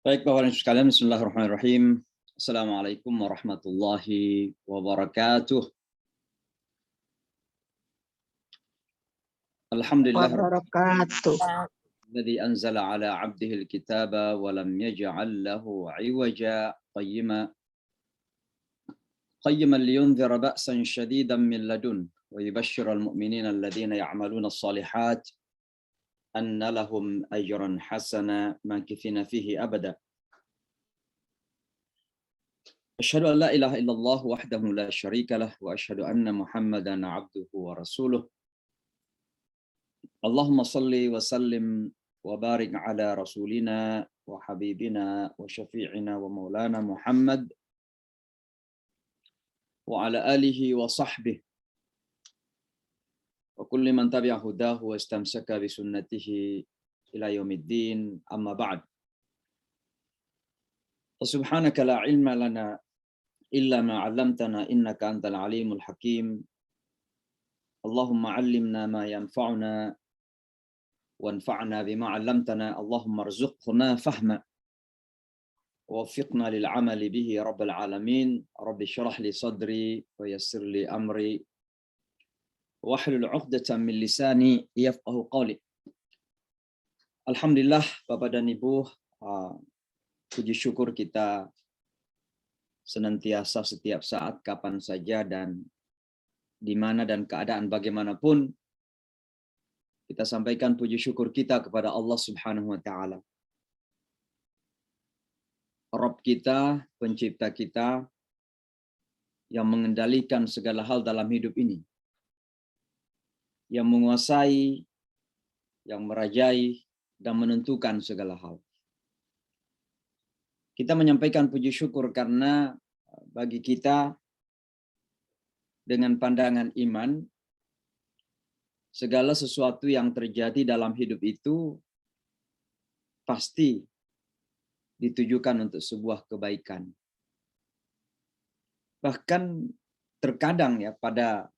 Baik, Bapak dan Ibu sekalian, bismillahirrahmanirrahim. Assalamualaikum warahmatullahi wabarakatuh. Alhamdulillah wabarakatuh. alladzi anzala ala 'abdihi al-kitaba wa lam yaj'al lahu 'iwaja qayyiman liyunzira ba'san shadidan min ladun wa yubashshiral mu'minina alladhina ya'maluna as-salihat anna lahum ajran hasana makithina fihi abada. Asyhadu an la ilaha illallah wahdahu la syarika lah wa asyhadu anna Muhammadan 'abduhu wa rasuluh. Allahumma salli wa sallim wa barik ala rasulina wa habibina wa syafi'ina wa maulana Muhammad wa ala alihi wa sahbihi wa kulli man tabi'a hudahu wa istamsaka bi sunnatihi ila yaumiddin, amma ba'd. Subhanaka la ilma lana illa ma 'allamtana innaka antal alimul hakim. Allahumma 'allimna ma yanfa'una wanfa'na bima 'allamtana. Allahumma arzuqna fahma ووفقنا للعمل به رب العالمين. رب اشرح لي صدري ويسر لي أمري واحلل عقدة من لساني يفقهوا قولي. Alhamdulillah, Bapak dan Ibu, puji syukur kita senantiasa setiap saat, kapan saja dan di mana dan keadaan bagaimanapun, kita sampaikan puji syukur kita kepada Allah Subhanahu wa taala. Rabb kita, pencipta kita, yang mengendalikan segala hal dalam hidup ini, yang menguasai, yang merajai, dan menentukan segala hal. Kita menyampaikan puji syukur karena bagi kita, dengan pandangan iman, segala sesuatu yang terjadi dalam hidup itu pasti ditujukan untuk sebuah kebaikan. Bahkan terkadang ya, pada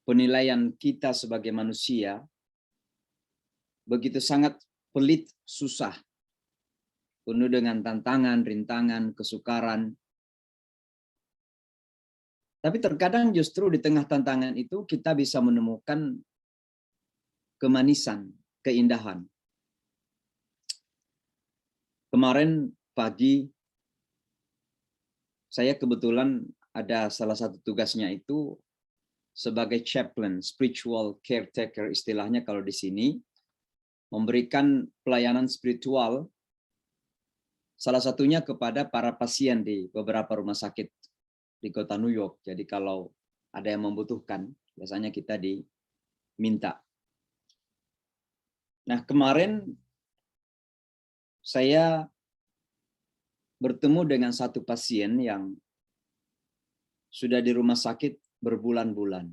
penilaian kita sebagai manusia begitu sangat pelit, susah, penuh dengan tantangan, rintangan, kesukaran. Tapi terkadang justru di tengah tantangan itu kita bisa menemukan kemanisan, keindahan. Kemarin pagi saya kebetulan ada salah satu tugasnya itu sebagai chaplain, spiritual caretaker istilahnya kalau di sini, memberikan pelayanan spiritual salah satunya kepada para pasien di beberapa rumah sakit di kota New York. Jadi kalau ada yang membutuhkan, biasanya kita diminta. Nah, kemarin saya bertemu dengan satu pasien yang sudah di rumah sakit berbulan-bulan.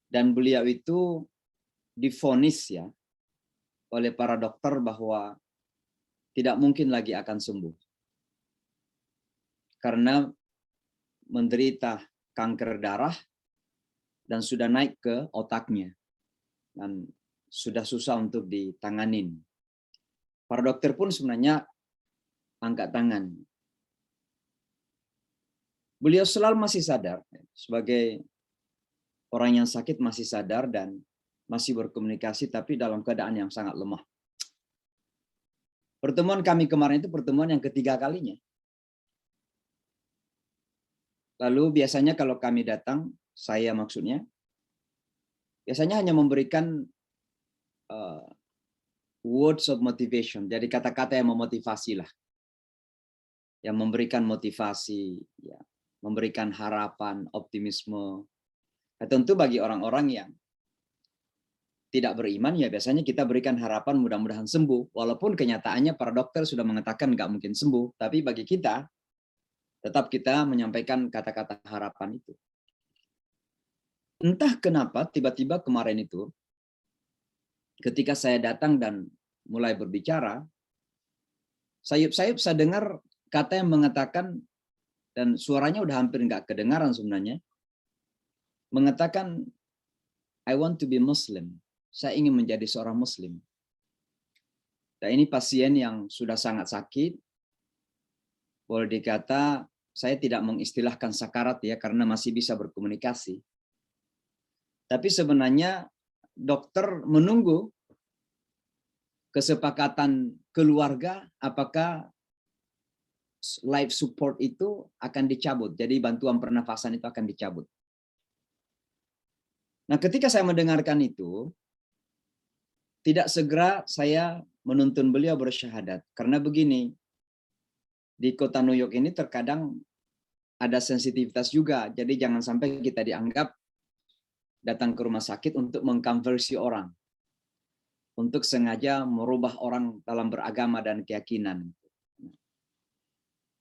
Dan beliau itu divonis ya oleh para dokter bahwa tidak mungkin lagi akan sembuh. Karena menderita kanker darah dan sudah naik ke otaknya. Dan sudah susah untuk ditanganin. Para dokter pun sebenarnya angkat tangan. Beliau selalu masih sadar, sebagai orang yang sakit masih sadar dan masih berkomunikasi, tapi dalam keadaan yang sangat lemah. Pertemuan kami kemarin itu pertemuan yang ketiga kalinya. Lalu biasanya kalau kami datang, saya maksudnya, biasanya hanya memberikan words of motivation, jadi kata-kata yang memotivasi lah. Yang memberikan motivasi, ya, memberikan harapan, optimisme. Nah, tentu bagi orang-orang yang tidak beriman, ya biasanya kita berikan harapan mudah-mudahan sembuh. Walaupun kenyataannya para dokter sudah mengatakan nggak mungkin sembuh, tapi bagi kita, tetap kita menyampaikan kata-kata harapan itu. Entah kenapa tiba-tiba kemarin itu, ketika saya datang dan mulai berbicara, sayup-sayup saya dengar kata yang mengatakan, dan suaranya udah hampir nggak kedengaran sebenarnya, mengatakan, I want to be Muslim. Saya ingin menjadi seorang Muslim. Dan ini pasien yang sudah sangat sakit. Boleh dikata saya tidak mengistilahkan sakarat ya karena masih bisa berkomunikasi. Tapi sebenarnya dokter menunggu kesepakatan keluarga apakah life support itu akan dicabut. Jadi bantuan pernafasan itu akan dicabut. Nah, ketika saya mendengarkan itu, tidak segera saya menuntun beliau bersyahadat. Karena begini, di kota New York ini terkadang ada sensitivitas juga. Jadi jangan sampai kita dianggap datang ke rumah sakit untuk mengkonversi orang. Untuk sengaja merubah orang dalam beragama dan keyakinan.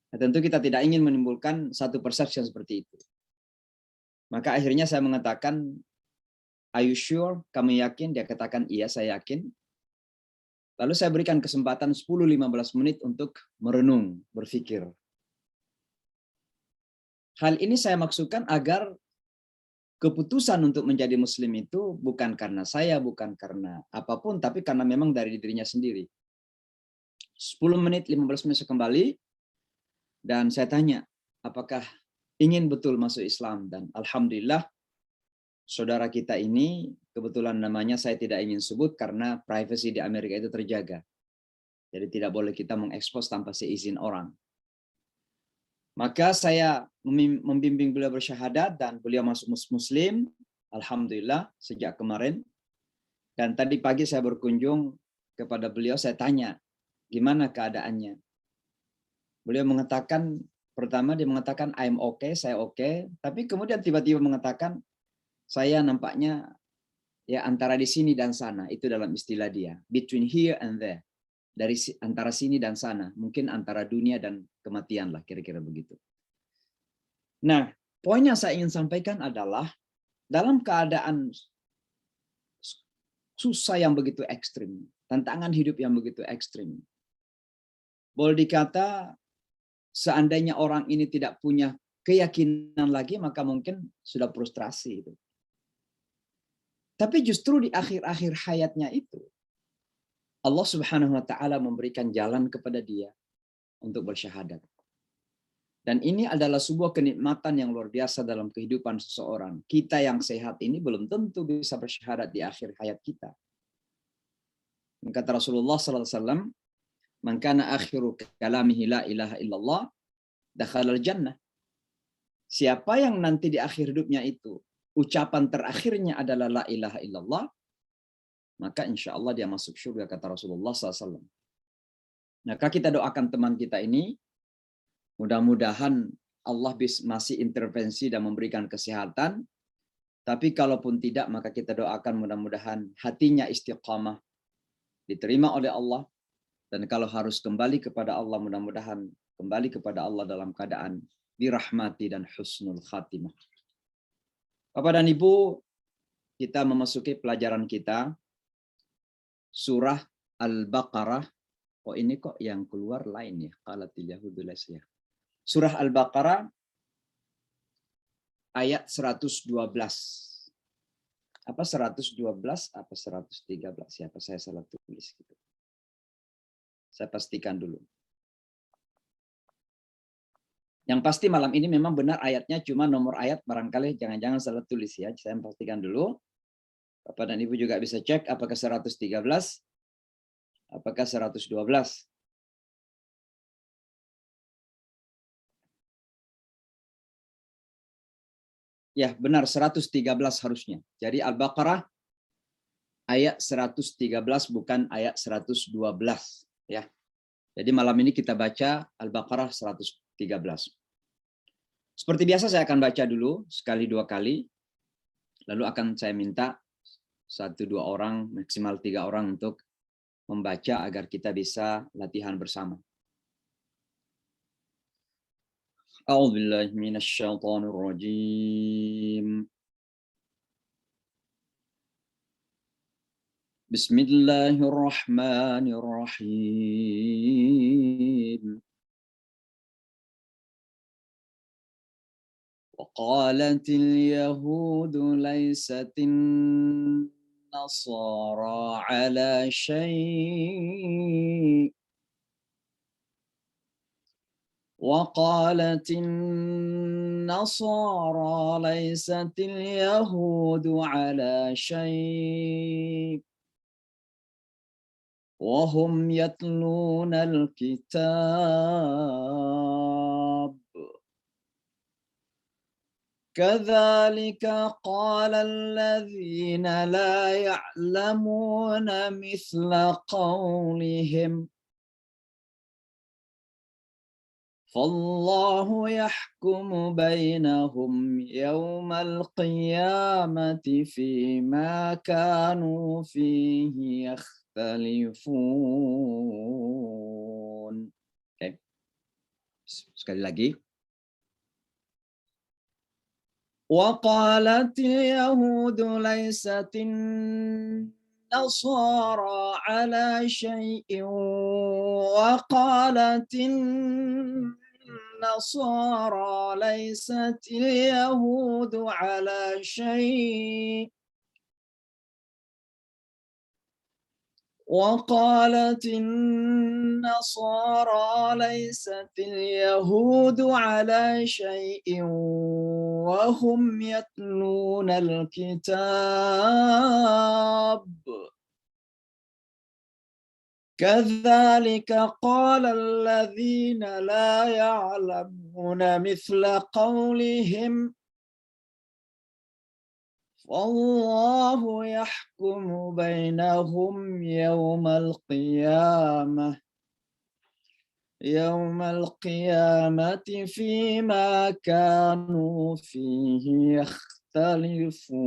Nah, tentu kita tidak ingin menimbulkan satu persepsi seperti itu. Maka akhirnya saya mengatakan, "Are you sure? Kamu yakin?" Dia katakan, "Iya, saya yakin." Lalu saya berikan kesempatan 10-15 menit untuk merenung, berpikir. Hal ini saya maksudkan agar keputusan untuk menjadi muslim itu bukan karena saya, bukan karena apapun, tapi karena memang dari dirinya sendiri. 10 menit, 15 menit saya kembali, dan saya tanya, apakah ingin betul masuk Islam? Dan alhamdulillah, saudara kita ini, kebetulan namanya saya tidak ingin sebut karena privasi di Amerika itu terjaga. Jadi tidak boleh kita mengekspos tanpa seizin orang. Maka saya membimbing beliau bersyahadat dan beliau masuk muslim, alhamdulillah sejak kemarin. Dan tadi pagi saya berkunjung kepada beliau, saya tanya, gimana keadaannya? Beliau mengatakan, pertama dia mengatakan I'm okay, saya okay, tapi kemudian tiba-tiba mengatakan saya nampaknya ya antara di sini dan sana, itu dalam istilah dia, between here and there. Dari antara sini dan sana, mungkin antara dunia dan kematian lah, kira-kira begitu. Nah, poin yang saya ingin sampaikan adalah dalam keadaan susah yang begitu ekstrim, tantangan hidup yang begitu ekstrim, boleh dikata seandainya orang ini tidak punya keyakinan lagi, maka mungkin sudah frustrasi itu. Tapi justru di akhir-akhir hayatnya itu, Allah Subhanahu wa taala memberikan jalan kepada dia untuk bersyahadat. Dan ini adalah sebuah kenikmatan yang luar biasa dalam kehidupan seseorang. Kita yang sehat ini belum tentu bisa bersyahadat di akhir hayat kita. Kata Rasulullah sallallahu alaihi wasallam, "Man kana akhiru kalamihi la ilaha illallah, dakhala al-jannah." Siapa yang nanti di akhir hidupnya itu ucapan terakhirnya adalah la ilaha illallah, maka insya Allah dia masuk surga, kata Rasulullah SAW. Maka kita doakan teman kita ini, mudah-mudahan Allah masih intervensi dan memberikan kesehatan. Tapi kalaupun tidak, maka kita doakan mudah-mudahan hatinya istiqamah, diterima oleh Allah. Dan kalau harus kembali kepada Allah, mudah-mudahan kembali kepada Allah dalam keadaan dirahmati dan husnul khatimah. Bapak dan Ibu, kita memasuki pelajaran kita, surah Al-Baqarah. Oh ini kok yang keluar lain ya, qalatil yahudu ya. Surah Al-Baqarah ayat 112. Apa 112 apa 113 ya, apa saya salah tulis gitu. Saya pastikan dulu. Yang pasti malam ini memang benar ayatnya, cuma nomor ayat barangkali jangan-jangan salah tulis ya. Saya pastikan dulu. Bapak dan Ibu juga bisa cek apakah 113, apakah 112. Ya, benar 113 harusnya. Jadi Al-Baqarah ayat 113 bukan ayat 112 ya. Jadi malam ini kita baca Al-Baqarah 113. Seperti biasa saya akan baca dulu sekali dua kali, lalu akan saya minta 1-2 orang, maksimal 3 orang untuk membaca agar kita bisa latihan bersama. A'udzubillahi minasyaitonir rajim. Bismillahirrahmanirrahim. وقالت اليهود ليست النصارى على شيء وقالت النصارى ليست اليهود على شيء وهم يتلون الكتاب كذلك قال الذين لا يعلمون مثل قولهم فالله يحكم بينهم يوم القيامة فيما كانوا فيه يختلفون. Okay. Sekali lagi. وقالت اليهود ليست النصارى على شيء وقالت النصارى ليست اليهود على شيء وقالت النصارى ليست اليهود على شيء وهم يتلون الكتاب كذلك قال الذين لا يعلمون مثل قولهم والله يحكم بينهم يوم القيامة فيما كانوا فيه يختلفون.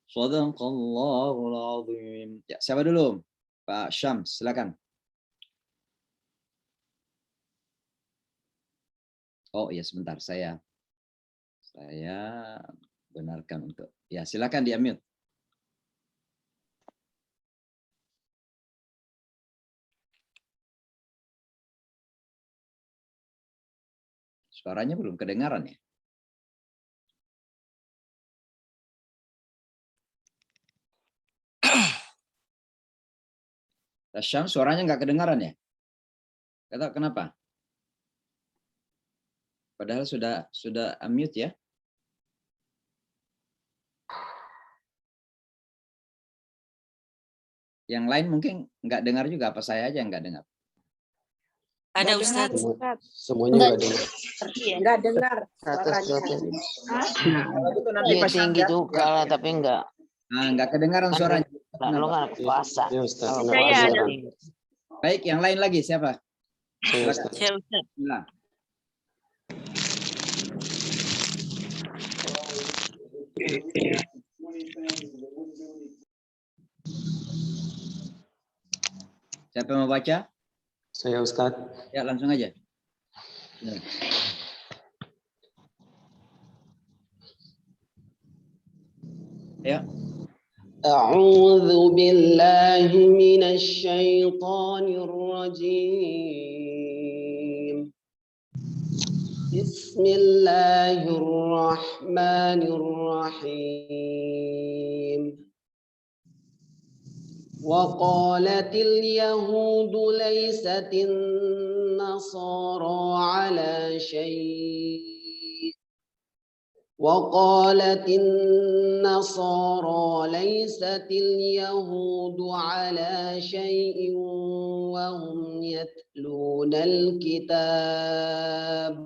Shadaqallahul azim. Ya, siapa dulu? Pak Syams, silakan. Oh iya, sebentar, saya benarkan untuk. Ya, silakan di-unmute. Suaranya belum kedengaran ya? Syam, suaranya nggak kedengaran ya? Nggak tahu kenapa. Padahal sudah unmute ya. Yang lain mungkin nggak dengar juga, apa saya aja nggak dengar? Ada Ustaz. Semuanya nggak dengar. Nggak dengar suaranya. Iya tinggi juga lah, tapi enggak. Nah, nggak kedengaran suaranya. Lo kan puasa. Ya, Ustaz. Kalau Saya puasa ada. tinggi. Baik, yang lain lagi siapa? Saya, Ustaz. Saya Ustaz. Bismillah. Siapa yang mau baca? Saya, Ustaz. Ya, langsung aja. Ya. أعوذ بالله من الشيطان الرجيم بسم الله الرحمن الرحيم وقالت اليهود ليست النصارى على شيء وقالت النصارى ليست اليهود على شيء وهم يتلون الكتاب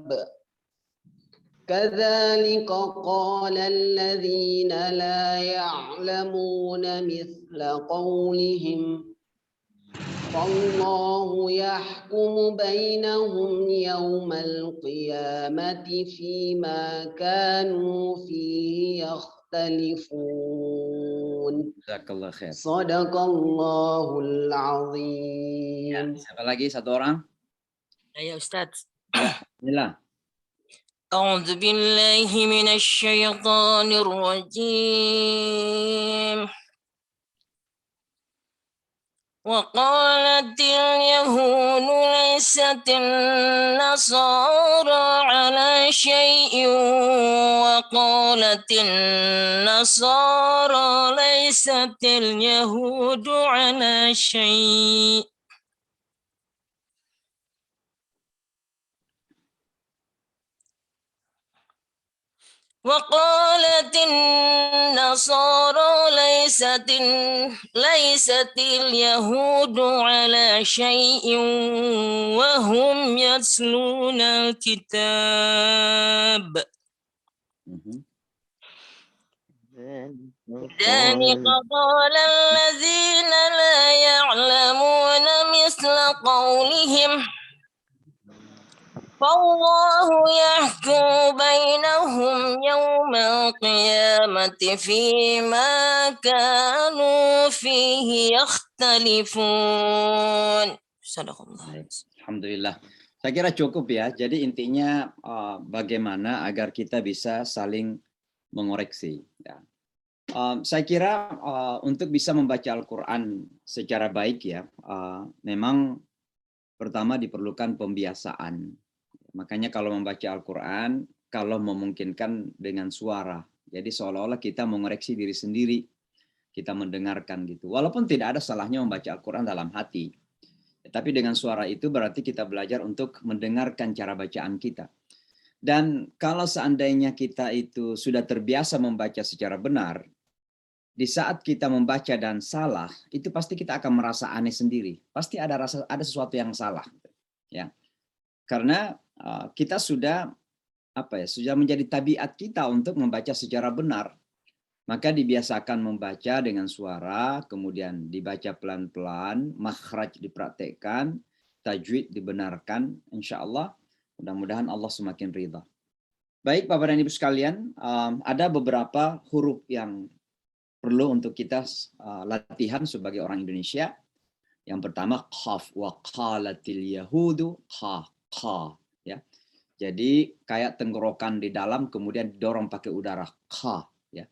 كذلك قال الذين لا يعلمون مثل قولهم فالله يحكم بينهم يوم القيامة فيما كانوا فيه يختلفون. Jazakallah khair. Sadaqallahul azim. Siapa lagi? Satu orang? Saya Ustaz. Bismillah. أعوذ بالله من الشيطان الرجيم وقالت اليهود ليست النصارى على شيء وقالت النصارى ليست اليهود على شيء وقالت النصارى ليست اليهود على شيء وهم يتلون الكتاب ذلك قال الذين لا يعلمون مثل قولهم فالله يحكم بينهم يوم القيامة فيما كانوا فيه يختلفون. Sadaqallah. Alhamdulillah. Saya kira cukup ya. Jadi intinya bagaimana agar kita bisa saling mengoreksi. Ya. Saya kira untuk bisa membaca Al-Quran secara baik ya, memang pertama diperlukan pembiasaan. Makanya kalau membaca Al-Quran, kalau memungkinkan dengan suara. Jadi seolah-olah kita mengoreksi diri sendiri, kita mendengarkan gitu. Walaupun tidak ada salahnya membaca Al-Quran dalam hati. Tapi dengan suara itu berarti kita belajar untuk mendengarkan cara bacaan kita. Dan kalau seandainya kita itu sudah terbiasa membaca secara benar, di saat kita membaca dan salah, itu pasti kita akan merasa aneh sendiri. Pasti ada sesuatu yang salah. Ya. Karena kita sudah menjadi tabiat kita untuk membaca secara benar. Maka dibiasakan membaca dengan suara, kemudian dibaca pelan-pelan, makhraj dipraktekkan, tajwid dibenarkan, insya Allah, mudah-mudahan Allah semakin ridha. Baik Bapak dan Ibu sekalian, ada beberapa huruf yang perlu untuk kita latihan sebagai orang Indonesia. Yang pertama, qaf, wa qalatil yahudu, qa. Ya. Jadi kayak tenggorokan di dalam kemudian didorong pakai udara, qa. Ya.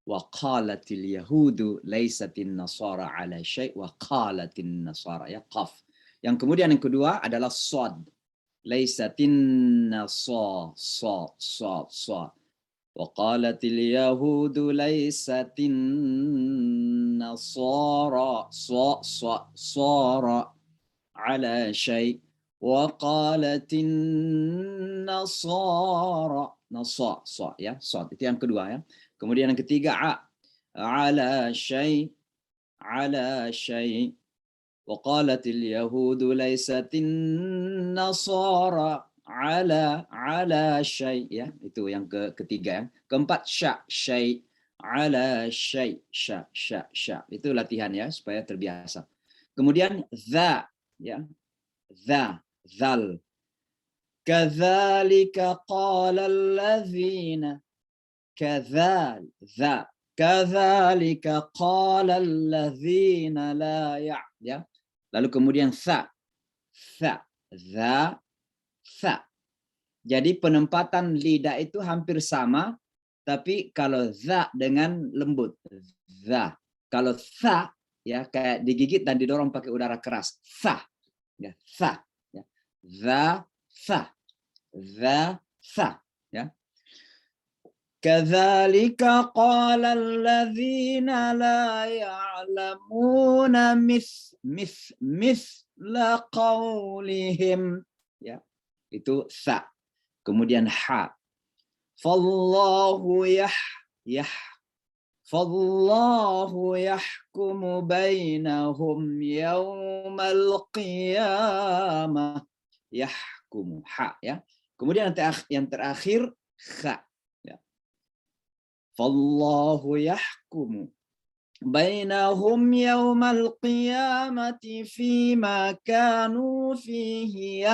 Wa qalatil yahudu laisatin nasara ala syai' wa qalatin nasara, ya, qaf. Yang kemudian yang kedua adalah sad, laisatin nasara, sa. Wa qalatil yahudu laisatin nasara, sara ala syai' وقالت النصارى ya, sad itu yang kedua ya. Kemudian yang ketiga ala syai وقالت اليهود ليست النصارى على syai ya, itu yang ketiga ya. Keempat syai ala syai sya itu latihan ya supaya terbiasa. Kemudian ya, zal kadzalika qala allazina kadzalika qala allazina la ya. Lalu kemudian sa. Jadi penempatan lidah itu hampir sama, tapi kalau za dengan lembut, za. Kalau sa ya kayak digigit dan didorong pakai udara keras, sa. Ya, sa. Za, sa, ya. Kadzalika qala alladzina la ya'lamuna mithla qawlihim, ya. Itu sa. Kemudian ha. Fallahu yahkumu bainahum yawmal qiyamah. Yahkumu, ha ya. Kemudian yang terakhir kha ya. Fallahu yahkumu bainahum yawmal qiyamati fima kanu fihi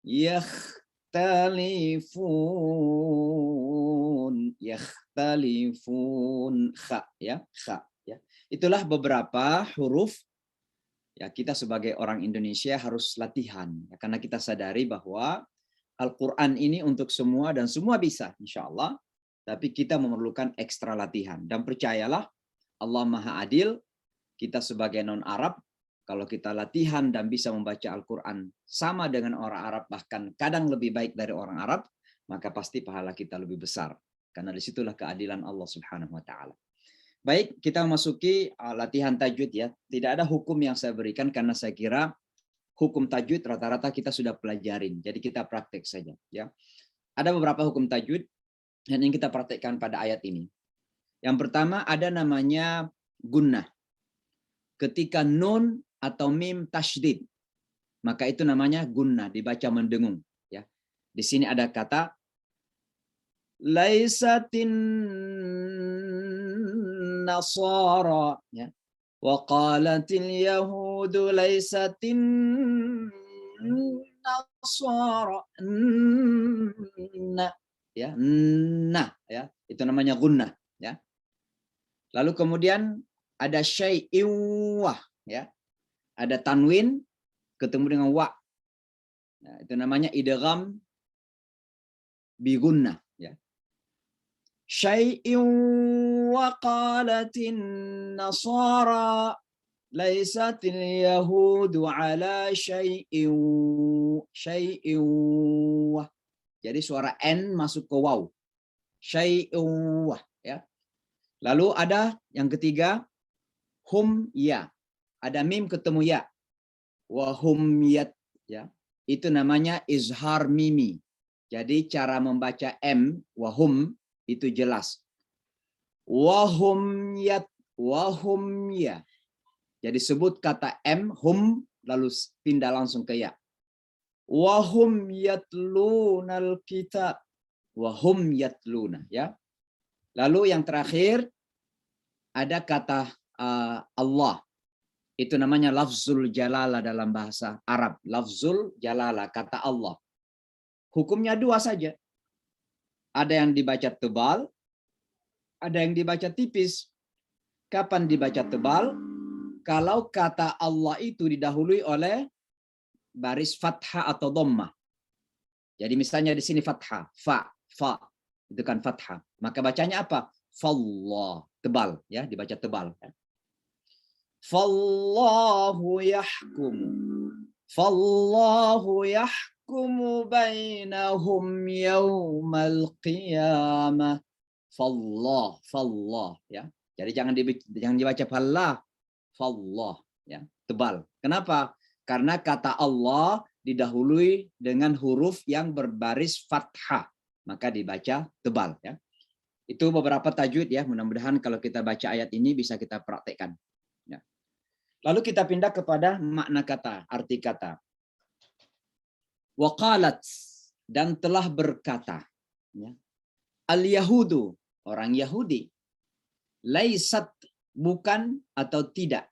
yakhtalifun kha ya, kha ya. Itulah beberapa huruf ya, kita sebagai orang Indonesia harus latihan ya, karena kita sadari bahwa Al-Quran ini untuk semua dan semua bisa insya Allah, tapi kita memerlukan ekstra latihan. Dan percayalah Allah Maha Adil, kita sebagai non-Arab kalau kita latihan dan bisa membaca Al-Quran sama dengan orang Arab, bahkan kadang lebih baik dari orang Arab, maka pasti pahala kita lebih besar. Karena disitulah keadilan Allah Subhanahu wa Ta'ala. Baik, kita memasuki latihan tajwid ya. Tidak ada hukum yang saya berikan karena saya kira hukum tajwid rata-rata kita sudah pelajarin. Jadi kita praktek saja ya. Ada beberapa hukum tajwid yang ingin kita praktekkan pada ayat ini. Yang pertama ada namanya gunnah. Ketika nun atau mim tasydid, maka itu namanya gunnah, dibaca mendengung ya. Di sini ada kata laisatin nasara ya. Wa qalatil yahudu laisatin nasara. Ya, nah ya, itu namanya gunnah ya. Lalu kemudian ada syai'in ya. Ada tanwin ketemu dengan wa. Nah, itu namanya idgham bi gunnah ya. Syai'in wa qalatin nasara laisatil yahudu ala syai'in. Jadi suara n masuk ke waw. Syai'in ya. Lalu ada yang ketiga hum ya. Ada mim ketemu ya. Wa hum yat ya. Itu namanya izhar mimi. Jadi cara membaca m wa hum itu jelas. Wa hum yat wa hum ya. Jadi sebut kata m hum lalu pindah langsung ke ya. Wa hum yatlunal kitab. Wa hum yatluna ya. Lalu yang terakhir ada kata Allah. Itu namanya lafzul jalalah dalam bahasa Arab. Lafzul jalalah, kata Allah. Hukumnya dua saja. Ada yang dibaca tebal, ada yang dibaca tipis. Kapan dibaca tebal? Kalau kata Allah itu didahului oleh baris fathah atau dhammah. Jadi misalnya di sini fathah, fa, itu kan fathah. Maka bacanya apa? Fallah, tebal ya, dibaca tebal. Fallahu yahkumu bainahum yaumal qiyamah. Fallah ya. Jadi jangan dibaca fallah ya, tebal. Kenapa? Karena kata Allah didahului dengan huruf yang berbaris fathah, maka dibaca tebal ya. Itu beberapa tajwid ya, mudah-mudahan kalau kita baca ayat ini bisa kita praktekkan. Ya. Lalu kita pindah kepada makna kata, arti kata. Waqalat, dan telah berkata. Ya. Al-Yahudu, orang Yahudi. Laisat, bukan atau tidak.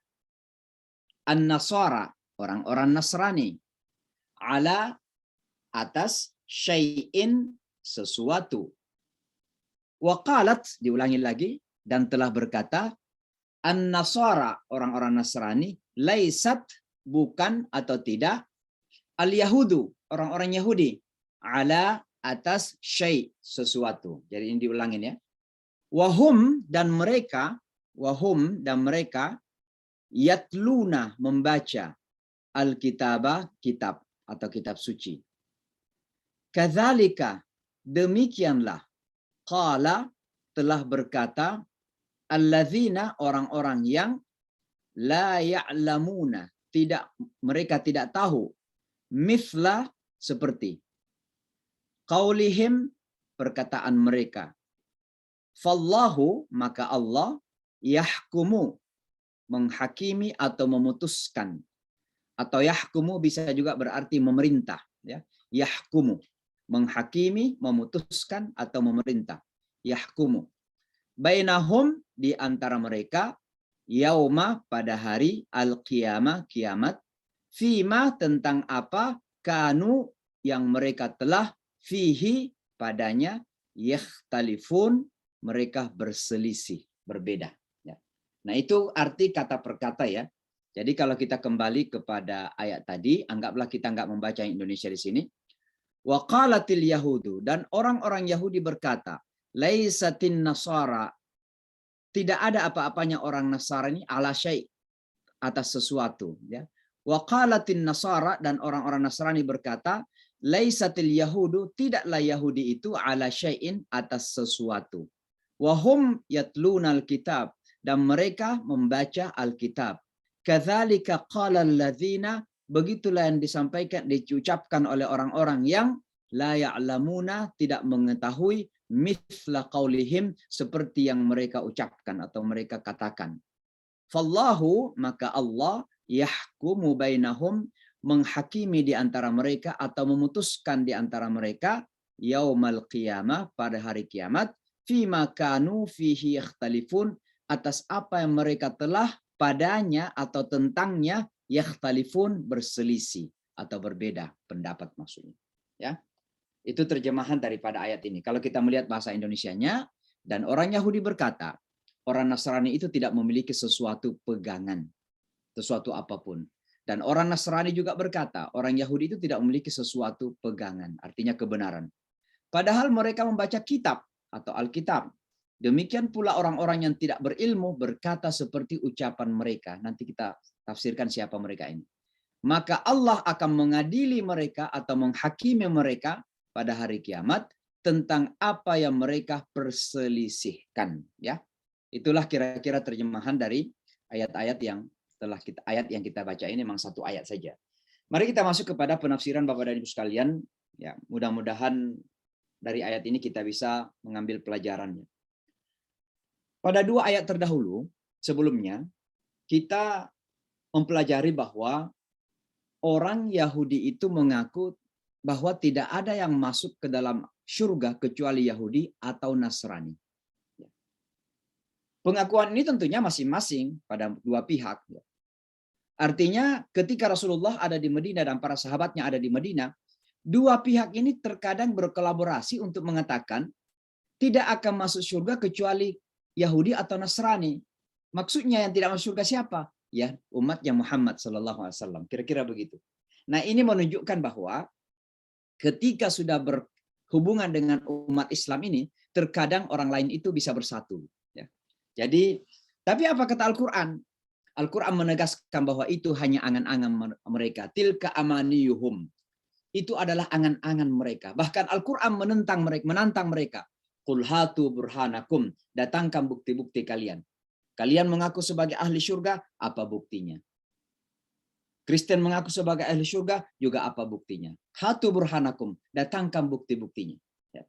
An-Nasara, orang-orang Nasrani. Ala, atas, syai'in, sesuatu. Waqalat, diulangi lagi, dan telah berkata, An-Nasara, orang-orang Nasrani, laisat, bukan atau tidak, Al-Yahudu, orang-orang Yahudi, ala, atas, syai', sesuatu. Jadi ini diulangin ya. Wahum, dan mereka, yatluna, membaca, al-kitabah, kitab, atau kitab suci. Kadzalika, demikianlah, qala, telah berkata, alladzina, orang-orang yang la ya'lamuna, mereka tidak tahu, mithla, seperti qaulihim, perkataan mereka. Fallahu, maka Allah, yahkumu, menghakimi atau memutuskan. Atau yahkumu bisa juga berarti memerintah ya. Yahkumu, menghakimi, memutuskan atau memerintah. Yahkumu. Bainahum, di antara mereka, yauma, pada hari al-qiyamah, kiamat, fima, tentang apa, kanu, yang mereka telah, fihi, padanya, yakhtalifun, mereka berselisih, berbeda. Ya. Nah itu arti kata per kata ya. Jadi kalau kita kembali kepada ayat tadi, anggaplah kita nggak membaca Indonesia di sini. Wa qalatil yahudu, dan orang-orang Yahudi berkata, laisatin nasara, tidak ada apa-apanya orang Nasrani ala syai', atas sesuatu. Ya. Wa qalatin nasara, dan orang-orang Nasrani berkata, laisatil yahudu, tidaklah Yahudi itu ala syai'in, atas sesuatu. Wa hum yatlunal kitab, dan mereka membaca Alkitab. Kadzalika qala alladzina, begitulah yang disampaikan, diucapkan oleh orang-orang yang la ya'lamuna, tidak mengetahui, mithla qaulihim, seperti yang mereka ucapkan atau mereka katakan. Fallahu, maka Allah, yahkumu bainahum, menghakimi di antara mereka atau memutuskan di antara mereka, yaumal qiyamah, pada hari kiamat, fima kanu fihi yakhtalifun, atas apa yang mereka telah padanya atau tentangnya yakhtalifun, berselisih atau berbeda pendapat maksudnya. Ya. Itu terjemahan daripada ayat ini. Kalau kita melihat bahasa Indonesianya, dan orang Yahudi berkata, orang Nasrani itu tidak memiliki sesuatu pegangan, sesuatu apapun. Dan orang Nasrani juga berkata, orang Yahudi itu tidak memiliki sesuatu pegangan, artinya kebenaran. Padahal mereka membaca kitab atau Alkitab. Demikian pula orang-orang yang tidak berilmu berkata seperti ucapan mereka. Nanti kita tafsirkan siapa mereka ini. Maka Allah akan mengadili mereka atau menghakimi mereka pada hari kiamat tentang apa yang mereka perselisihkan. Ya, itulah kira-kira terjemahan dari ayat-ayat yang kita baca ini, memang satu ayat saja. Mari kita masuk kepada penafsiran Bapak dan Ibu sekalian. Ya, mudah-mudahan dari ayat ini kita bisa mengambil pelajarannya. Pada dua ayat terdahulu sebelumnya kita mempelajari bahwa orang Yahudi itu mengaku bahwa tidak ada yang masuk ke dalam surga kecuali Yahudi atau Nasrani. Pengakuan ini tentunya masing-masing pada dua pihak. Artinya ketika Rasulullah ada di Madinah dan para sahabatnya ada di Madinah, dua pihak ini terkadang berkolaborasi untuk mengatakan tidak akan masuk surga kecuali Yahudi atau Nasrani. Maksudnya yang tidak masuk surga siapa? Ya, umatnya Muhammad SAW. Kira-kira begitu. Nah, ini menunjukkan bahwa ketika sudah berhubungan dengan umat Islam ini, terkadang orang lain itu bisa bersatu. Ya. Jadi, tapi apa kata Al-Quran? Al-Quran menegaskan bahwa itu hanya angan-angan mereka. Tilka amaniyuhum. Itu adalah angan-angan mereka. Bahkan Al-Quran menantang mereka. Qul hatu burhanakum. Datangkan bukti-bukti kalian. Kalian mengaku sebagai ahli surga, apa buktinya? Kristen mengaku sebagai ahli surga, juga apa buktinya? Hatu burhanakum. Datangkan bukti-buktinya. Ya.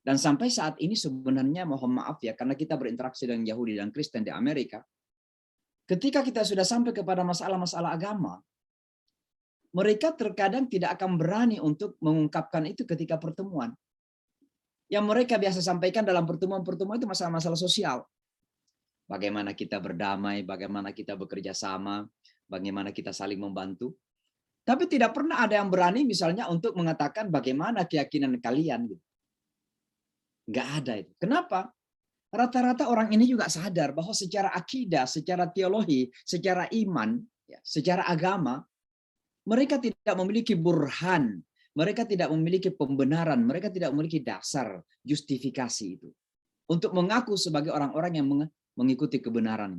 Dan sampai saat ini sebenarnya mohon maaf ya, karena kita berinteraksi dengan Yahudi dan Kristen di Amerika, ketika kita sudah sampai kepada masalah-masalah agama, mereka terkadang tidak akan berani untuk mengungkapkan itu ketika pertemuan. Yang mereka biasa sampaikan dalam pertemuan-pertemuan itu masalah-masalah sosial. Bagaimana kita berdamai, bagaimana kita bekerja sama, bagaimana kita saling membantu. Tapi tidak pernah ada yang berani misalnya untuk mengatakan bagaimana keyakinan kalian. Nggak ada itu. Kenapa? Rata-rata orang ini juga sadar bahwa secara akidah, secara teologi, secara iman, secara agama, mereka tidak memiliki burhan. Mereka tidak memiliki pembenaran, mereka tidak memiliki dasar justifikasi itu untuk mengaku sebagai orang-orang yang mengikuti kebenaran.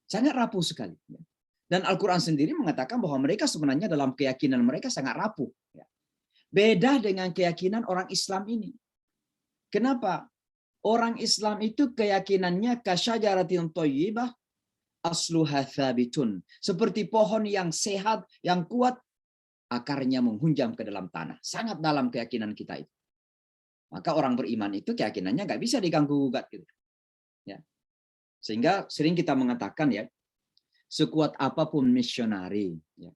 Sangat rapuh sekali. Dan Al-Quran sendiri mengatakan bahwa mereka sebenarnya dalam keyakinan mereka sangat rapuh. Beda dengan keyakinan orang Islam ini. Kenapa? Orang Islam itu keyakinannya kasyajaratin thayyibah asluha tsabitun. Seperti pohon yang sehat, yang kuat, akarnya menghunjam ke dalam tanah. Sangat dalam keyakinan kita itu. Maka orang beriman itu keyakinannya nggak bisa diganggu-gugat gitu. Ya. Sehingga sering kita mengatakan ya, sekuat apapun misionari, ya,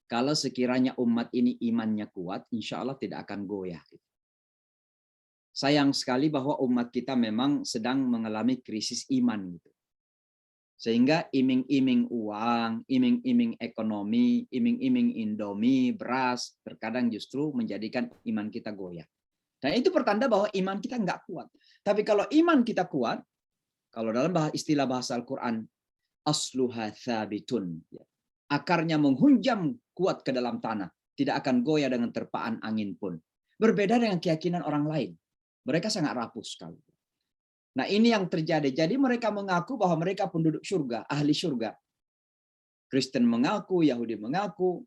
kalau sekiranya umat ini imannya kuat, insya Allah tidak akan goyah. Gitu. Sayang sekali bahwa umat kita memang sedang mengalami krisis iman. Gitu. Sehingga iming-iming uang, iming-iming ekonomi, iming-iming Indomie, beras, terkadang justru menjadikan iman kita goyah. Dan itu pertanda bahwa iman kita nggak kuat. Tapi kalau iman kita kuat, kalau dalam istilah bahasa Al-Quran, asluha tsabitun. Akarnya menghunjam kuat ke dalam tanah. Tidak akan goyah dengan terpaan angin pun. Berbeda dengan keyakinan orang lain. Mereka sangat rapuh sekali. Nah ini yang terjadi. Jadi mereka mengaku bahwa mereka penduduk surga, ahli surga. Kristen mengaku, Yahudi mengaku.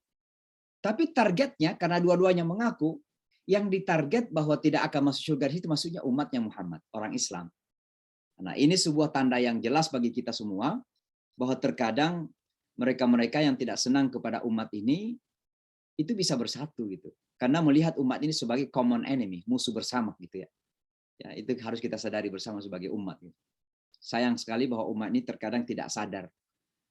Tapi targetnya, karena dua-duanya mengaku, yang ditarget bahwa tidak akan masuk surga itu maksudnya umatnya Muhammad, orang Islam. Nah, ini sebuah tanda yang jelas bagi kita semua, bahwa terkadang mereka-mereka yang tidak senang kepada umat ini, itu bisa bersatu gitu. Karena melihat umat ini sebagai common enemy, musuh bersama gitu ya. Ya, itu harus kita sadari bersama sebagai umat. Gitu. Sayang sekali bahwa umat ini terkadang tidak sadar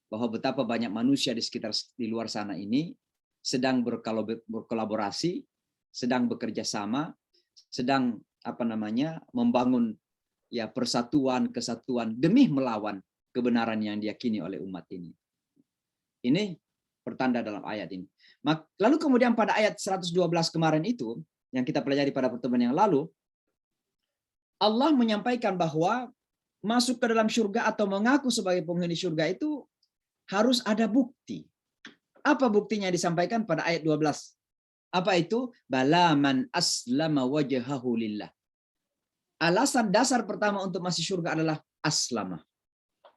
bahwa betapa banyak manusia di luar sana ini sedang berkolaborasi, sedang bekerja sama, sedang membangun ya persatuan, kesatuan demi melawan kebenaran yang diyakini oleh umat ini. Ini pertanda dalam ayat ini. Lalu kemudian pada ayat 112 kemarin itu yang kita pelajari pada pertemuan yang lalu, Allah menyampaikan bahwa masuk ke dalam surga atau mengaku sebagai penghuni surga itu harus ada bukti. Apa buktinya disampaikan pada ayat 12? Apa itu? Bala man aslama wajhahu lillah. Alasan dasar pertama untuk masuk surga adalah aslama.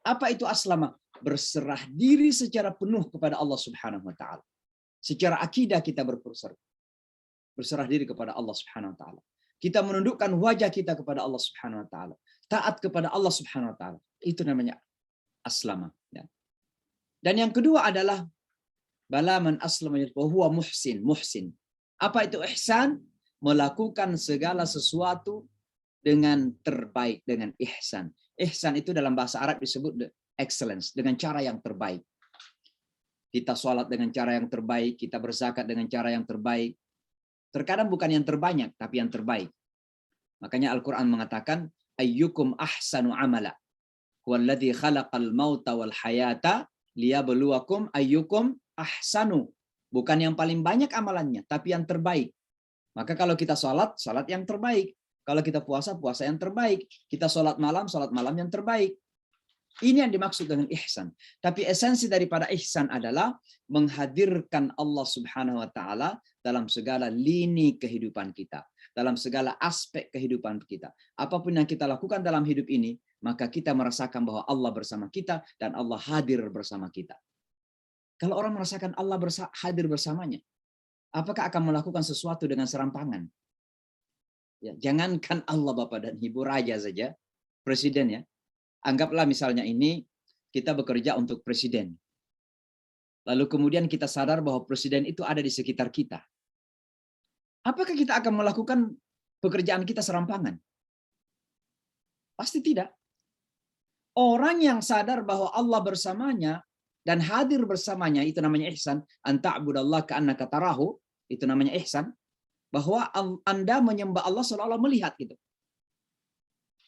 Apa itu aslama? Berserah diri secara penuh kepada Allah Subhanahu wa taala. Secara akidah kita berserah diri kepada Allah Subhanahu wa taala. Kita menundukkan wajah kita kepada Allah Subhanahu wa taala. Taat kepada Allah Subhanahu wa taala. Itu namanya aslama. Dan yang kedua adalah bala man aslama wa huwa muhsin. Apa itu ihsan? Melakukan segala sesuatu dengan terbaik, dengan ihsan. Ihsan itu dalam bahasa Arab disebut excellence, dengan cara yang terbaik. Kita sholat dengan cara yang terbaik, kita berzakat dengan cara yang terbaik. Terkadang bukan yang terbanyak, tapi yang terbaik. Makanya Al-Quran mengatakan, ayyukum ahsanu amala. Huwallazi khalaqal mauta wal hayata liyabluwakum ayyukum ahsanu. Bukan yang paling banyak amalannya, tapi yang terbaik. Maka kalau kita sholat yang terbaik. Kalau kita puasa yang terbaik. Kita sholat malam yang terbaik. Ini yang dimaksud dengan ihsan. Tapi esensi daripada ihsan adalah menghadirkan Allah Subhanahu wa taala dalam segala lini kehidupan kita, dalam segala aspek kehidupan kita. Apapun yang kita lakukan dalam hidup ini, maka kita merasakan bahwa Allah bersama kita dan Allah hadir bersama kita. Kalau orang merasakan Allah hadir bersamanya, apakah akan melakukan sesuatu dengan serampangan? Ya, jangankan Allah Bapak dan Ibu, raja saja, presiden ya. Anggaplah misalnya ini kita bekerja untuk presiden. Lalu kemudian kita sadar bahwa presiden itu ada di sekitar kita. Apakah kita akan melakukan pekerjaan kita serampangan? Pasti tidak. Orang yang sadar bahwa Allah bersamanya dan hadir bersamanya, itu namanya ihsan. Anta'budallaha ka'annaka tarahu, itu namanya ihsan. Bahwa Anda menyembah Allah seolah-olah melihat gitu.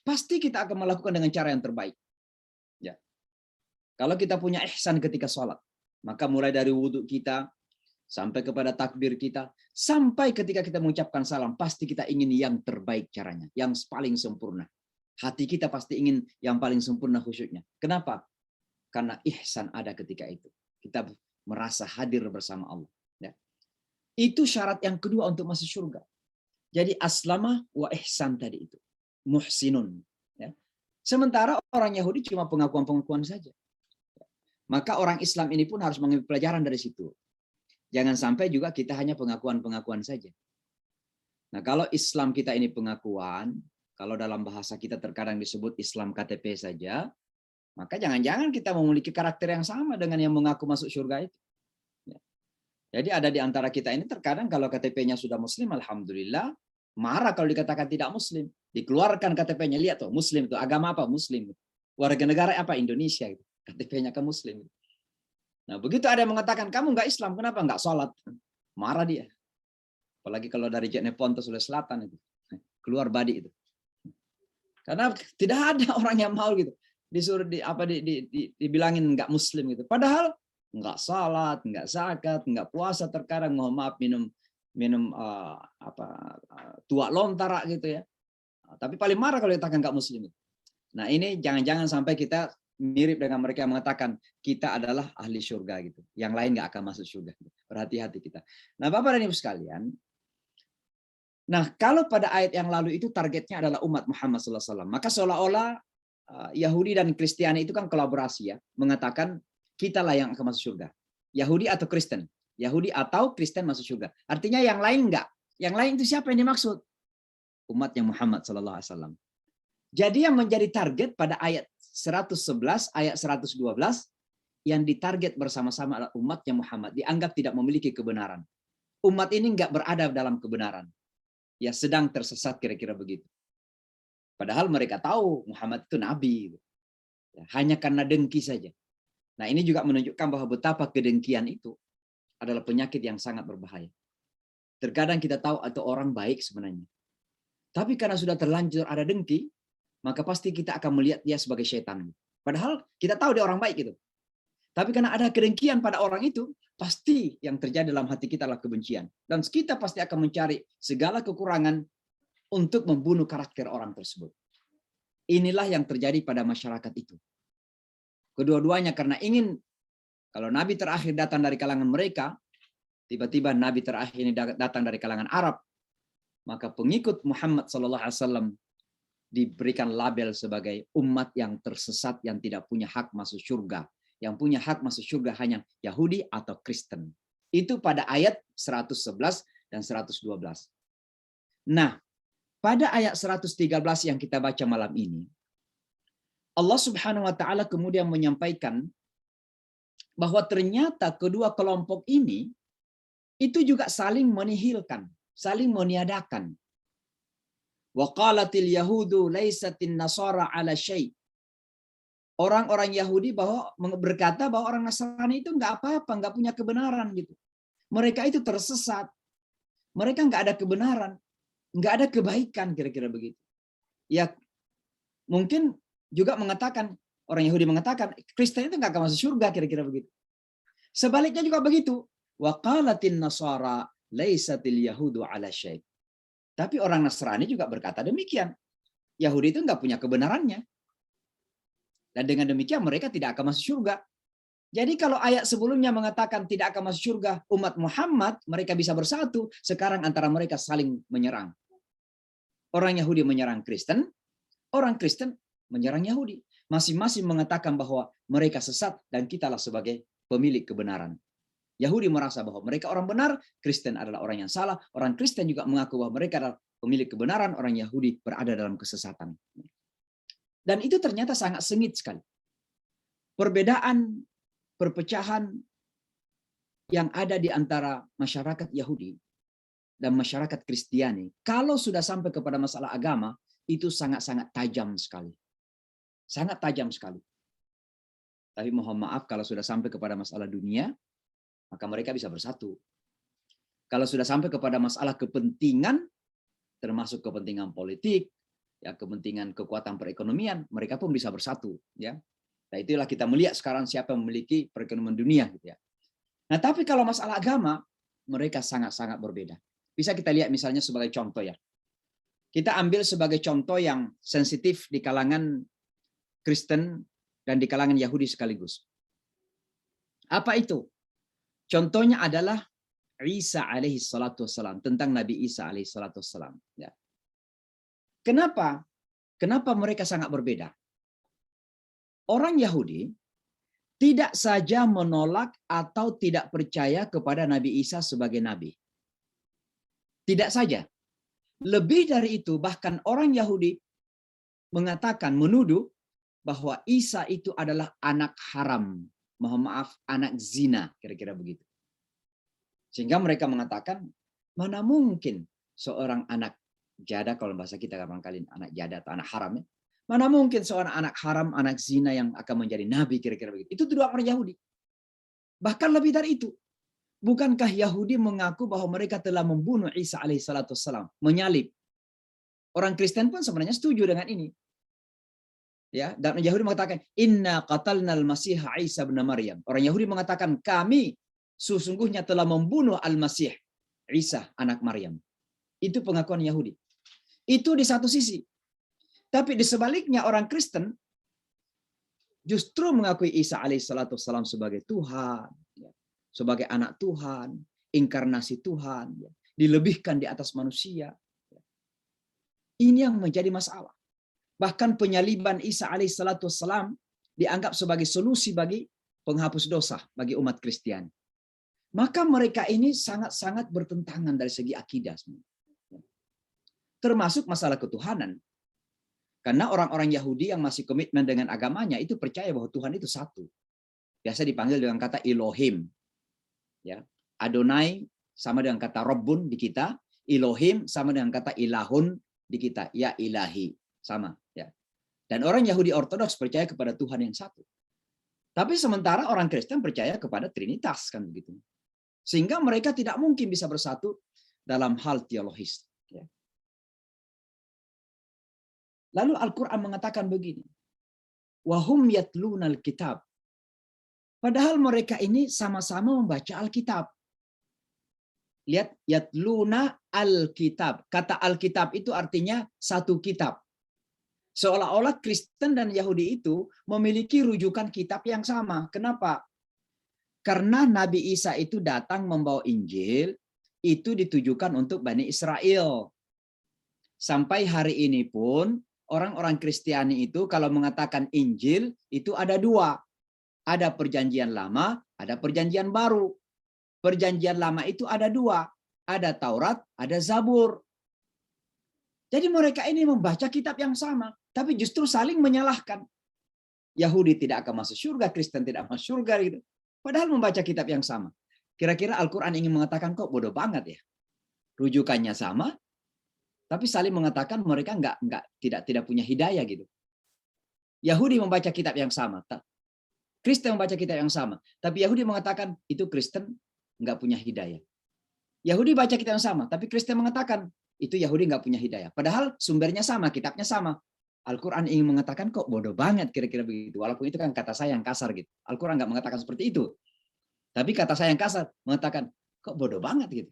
Pasti kita akan melakukan dengan cara yang terbaik. Ya. Kalau kita punya ihsan ketika sholat, maka mulai dari wudhu kita, sampai kepada takbir kita, sampai ketika kita mengucapkan salam, pasti kita ingin yang terbaik caranya, yang paling sempurna. Hati kita pasti ingin yang paling sempurna khusyuknya. Kenapa? Karena ihsan ada ketika itu. Kita merasa hadir bersama Allah. Ya. Itu syarat yang kedua untuk masuk surga. Jadi aslama wa ihsan tadi itu. Muhsinun. Ya. Sementara orang Yahudi cuma pengakuan-pengakuan saja. Maka orang Islam ini pun harus mengambil pelajaran dari situ. Jangan sampai juga kita hanya pengakuan-pengakuan saja. Nah, kalau Islam kita ini pengakuan, kalau dalam bahasa kita terkadang disebut Islam KTP saja, maka jangan-jangan kita memiliki karakter yang sama dengan yang mengaku masuk surga itu. Ya. Jadi ada di antara kita ini terkadang kalau KTP-nya sudah Muslim, alhamdulillah, marah kalau dikatakan tidak Muslim. Dikeluarkan KTP-nya, lihat tuh, Muslim tuh, agama apa? Muslim. Warga negara apa? Indonesia. KTP-nya ke Muslim. Nah, begitu ada yang mengatakan, kamu nggak Islam, kenapa nggak sholat? Marah dia. Apalagi kalau dari Jeneponto, Sulawesi Selatan itu. Keluar badi itu. Karena tidak ada orang yang mau gitu. Disuruh dibilangin nggak Muslim gitu. Padahal nggak sholat, nggak zakat, nggak puasa, terkadang mohon maaf minum tuak lontara gitu ya. Tapi paling marah kalau dikatakan nggak Muslim. Nah, ini jangan-jangan sampai kita mirip dengan mereka yang mengatakan kita adalah ahli surga gitu. Yang lain nggak akan masuk surga. Berhati-hati kita. Nah, Bapak dan Ibu sekalian. Nah, kalau pada ayat yang lalu itu targetnya adalah umat Muhammad SAW. Maka seolah-olah Yahudi dan Kristiani itu kan kolaborasi ya. Mengatakan kitalah yang akan masuk surga. Yahudi atau Kristen. Yahudi atau Kristen masuk surga. Artinya yang lain enggak. Yang lain itu siapa yang dimaksud? Umatnya Muhammad sallallahu alaihi wasallam. Jadi yang menjadi target pada ayat 111, ayat 112, yang ditarget bersama-sama adalah umatnya Muhammad. Dianggap tidak memiliki kebenaran. Umat ini enggak berada dalam kebenaran. Ya sedang tersesat kira-kira begitu. Padahal mereka tahu Muhammad itu nabi. Ya, hanya karena dengki saja. Nah ini juga menunjukkan bahwa betapa kedengkian itu adalah penyakit yang sangat berbahaya. Terkadang kita tahu atau orang baik sebenarnya. Tapi karena sudah terlanjur ada dengki, maka pasti kita akan melihat dia sebagai setan. Padahal kita tahu dia orang baik gitu. Tapi karena ada kedengkian pada orang itu, pasti yang terjadi dalam hati kita adalah kebencian. Dan kita pasti akan mencari segala kekurangan untuk membunuh karakter orang tersebut. Inilah yang terjadi pada masyarakat itu. Kedua-duanya karena ingin, kalau Nabi terakhir datang dari kalangan mereka, tiba-tiba Nabi terakhir ini datang dari kalangan Arab, maka pengikut Muhammad SAW diberikan label sebagai umat yang tersesat yang tidak punya hak masuk surga. Yang punya hak masuk surga hanya Yahudi atau Kristen. Itu pada ayat 111 dan 112. Nah, pada ayat 113 yang kita baca malam ini, Allah Subhanahu wa taala kemudian menyampaikan bahwa ternyata kedua kelompok ini itu juga saling menihilkan, saling meniadakan. Wa qalatil yahudu laisatin nasara ala syai'. Orang-orang Yahudi berkata bahwa orang Nasrani itu enggak apa-apa, enggak punya kebenaran gitu. Mereka itu tersesat. Mereka enggak ada kebenaran, enggak ada kebaikan kira-kira begitu. Ya mungkin juga mengatakan, orang Yahudi mengatakan Kristen itu enggak akan masuk surga kira-kira begitu. Sebaliknya juga begitu. Wa qalatin nasara laisatil yahudu ala syai'. Tapi orang Nasrani juga berkata demikian. Yahudi itu enggak punya kebenarannya. Dan dengan demikian mereka tidak akan masuk surga. Jadi kalau ayat sebelumnya mengatakan tidak akan masuk surga umat Muhammad, mereka bisa bersatu, sekarang antara mereka saling menyerang. Orang Yahudi menyerang Kristen, orang Kristen menyerang Yahudi. Masing-masing mengatakan bahwa mereka sesat dan kitalah sebagai pemilik kebenaran. Yahudi merasa bahwa mereka orang benar, Kristen adalah orang yang salah, orang Kristen juga mengaku bahwa mereka adalah pemilik kebenaran, orang Yahudi berada dalam kesesatan. Dan itu ternyata sangat sengit sekali. Perbedaan, perpecahan yang ada di antara masyarakat Yahudi dan masyarakat Kristiani, kalau sudah sampai kepada masalah agama, itu sangat-sangat tajam sekali. Sangat tajam sekali. Tapi mohon maaf kalau sudah sampai kepada masalah dunia, maka mereka bisa bersatu. Kalau sudah sampai kepada masalah kepentingan, termasuk kepentingan politik, ya kepentingan kekuatan perekonomian, mereka pun bisa bersatu, ya. Nah, itulah kita melihat sekarang siapa yang memiliki perekonomian dunia, gitu ya. Nah, tapi kalau masalah agama, mereka sangat-sangat berbeda. Bisa kita lihat misalnya sebagai contoh ya. Kita ambil sebagai contoh yang sensitif di kalangan Kristen dan di kalangan Yahudi sekaligus. Apa itu? Contohnya adalah Isa alaihi salatu wassalam, tentang Nabi Isa alaihi salatu wassalam, ya. Kenapa? Kenapa mereka sangat berbeda? Orang Yahudi tidak saja menolak atau tidak percaya kepada Nabi Isa sebagai nabi. Tidak saja. Lebih dari itu, bahkan orang Yahudi mengatakan, menuduh bahwa Isa itu adalah anak haram. Mohon maaf, anak zina, kira-kira begitu. Sehingga mereka mengatakan, mana mungkin seorang anak jada, kalau bahasa kita barangkali anak jada atau anak haram, ya. Mana mungkin seorang anak haram, anak zina yang akan menjadi nabi, kira-kira begitu. Itu tuduhan orang Yahudi. Bahkan lebih dari itu. Bukankah Yahudi mengaku bahwa mereka telah membunuh Isa alaihissalatu wassalam, menyalib? Orang Kristen pun sebenarnya setuju dengan ini. Ya, dan Yahudi mengatakan, inna qatalnal masiha Isa bin Maryam. Orang Yahudi mengatakan, kami sesungguhnya telah membunuh Al-Masih, Isa anak Maryam. Itu pengakuan Yahudi. Itu di satu sisi. Tapi di sebaliknya orang Kristen justru mengakui Isa alaihissalatu wassalam sebagai Tuhan, ya, sebagai anak Tuhan, inkarnasi Tuhan, ya, dilebihkan di atas manusia. Ini yang menjadi masalah. Bahkan penyaliban Isa alaihissalatu wassalam dianggap sebagai solusi bagi penghapus dosa bagi umat Kristiani. Maka mereka ini sangat-sangat bertentangan dari segi akidah. Termasuk masalah ketuhanan. Karena orang-orang Yahudi yang masih komitmen dengan agamanya itu percaya bahwa Tuhan itu satu. Biasa dipanggil dengan kata Elohim. Ya. Adonai sama dengan kata Rabbun di kita, Elohim sama dengan kata Ilahun di kita, ya Ilahi, sama ya. Dan orang Yahudi Ortodoks percaya kepada Tuhan yang satu. Tapi sementara orang Kristen percaya kepada Trinitas kan begitu. Sehingga mereka tidak mungkin bisa bersatu dalam hal teologis. Ya. Lalu Al-Quran mengatakan begini, wahum yatlunal kitab. Padahal mereka ini sama-sama membaca Alkitab. Lihat, yatluna Alkitab. Kata Alkitab itu artinya satu kitab. Seolah-olah Kristen dan Yahudi itu memiliki rujukan kitab yang sama. Kenapa? Karena Nabi Isa itu datang membawa Injil, itu ditujukan untuk Bani Israel. Sampai hari ini pun, orang-orang Kristiani itu kalau mengatakan Injil, itu ada dua. Ada perjanjian lama, ada perjanjian baru. Perjanjian lama itu ada dua. Ada Taurat, ada Zabur. Jadi mereka ini membaca kitab yang sama, tapi justru saling menyalahkan. Yahudi tidak akan masuk surga, Kristen tidak masuk surga gitu. Padahal membaca kitab yang sama. Kira-kira Al-Quran ingin mengatakan kok bodoh banget ya. Rujukannya sama, tapi saling mengatakan mereka tidak punya hidayah gitu. Yahudi membaca kitab yang sama, Kristen membaca kitab yang sama, tapi Yahudi mengatakan itu Kristen nggak punya hidayah. Yahudi baca kitab yang sama, tapi Kristen mengatakan itu Yahudi nggak punya hidayah. Padahal sumbernya sama, kitabnya sama. Al-Quran ingin mengatakan kok bodoh banget kira-kira begitu. Walaupun itu kan kata saya yang kasar gitu. Al-Quran nggak mengatakan seperti itu. Tapi kata saya yang kasar mengatakan kok bodoh banget gitu.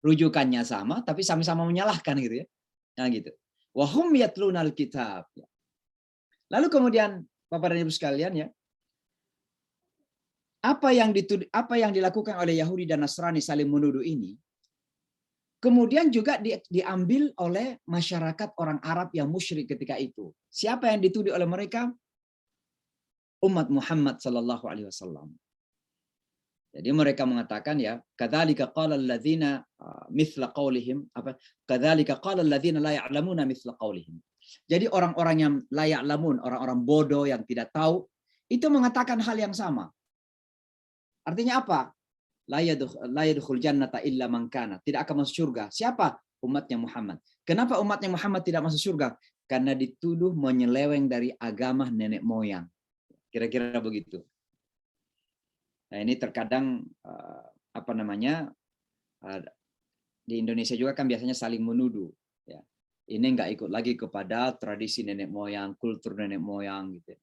Rujukannya sama, tapi sama-sama menyalahkan gitu ya. Nah gitu. Wahum yatlunal kitab. Lalu kemudian Bapak dan Ibu sekalian ya, apa yang dilakukan oleh Yahudi dan Nasrani saling menuduh ini, kemudian juga diambil oleh masyarakat orang Arab yang musyrik ketika itu. Siapa yang dituduh oleh mereka? Umat Muhammad sallallahu alaihi wasallam. Jadi mereka mengatakan ya, kadzalika qala alladziina mithla qaulihim, kadzalika qala alladziina la ya'lamuna mithla qaulihim. Jadi orang-orang yang la ya'lamun, orang-orang bodoh yang tidak tahu, itu mengatakan hal yang sama. Artinya apa? La yadkhul jannata illa man kana. Tidak akan masuk surga. Siapa? Umatnya Muhammad. Kenapa umatnya Muhammad tidak masuk surga? Karena dituduh menyeleweng dari agama nenek moyang. Kira-kira begitu. Nah, ini terkadang di Indonesia juga kan biasanya saling menuduh. Ya. Ini nggak ikut lagi kepada tradisi nenek moyang, kultur nenek moyang gitu.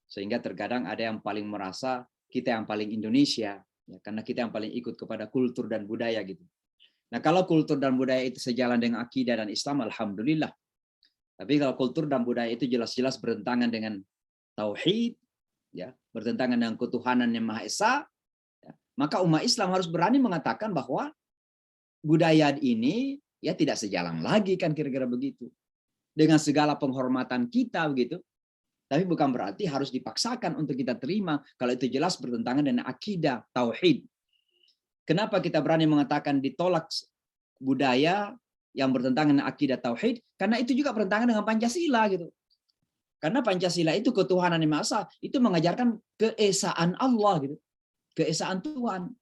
Sehingga terkadang ada yang paling merasa kita yang paling Indonesia, ya, karena kita yang paling ikut kepada kultur dan budaya gitu. Nah, kalau kultur dan budaya itu sejalan dengan akidah dan Islam, alhamdulillah. Tapi kalau kultur dan budaya itu jelas-jelas bertentangan dengan tauhid, ya, bertentangan dengan ketuhanan yang Maha Esa, ya, maka umat Islam harus berani mengatakan bahwa budaya ini ya tidak sejalan lagi kan kira-kira begitu. Dengan segala penghormatan kita begitu. Tapi bukan berarti harus dipaksakan untuk kita terima kalau itu jelas bertentangan dengan akidah, tauhid. Kenapa kita berani mengatakan ditolak budaya yang bertentangan dengan akidah tauhid? Karena itu juga bertentangan dengan Pancasila gitu. Karena Pancasila itu ketuhanan yang Maha Esa, itu mengajarkan keesaan Allah gitu. Keesaan Tuhan.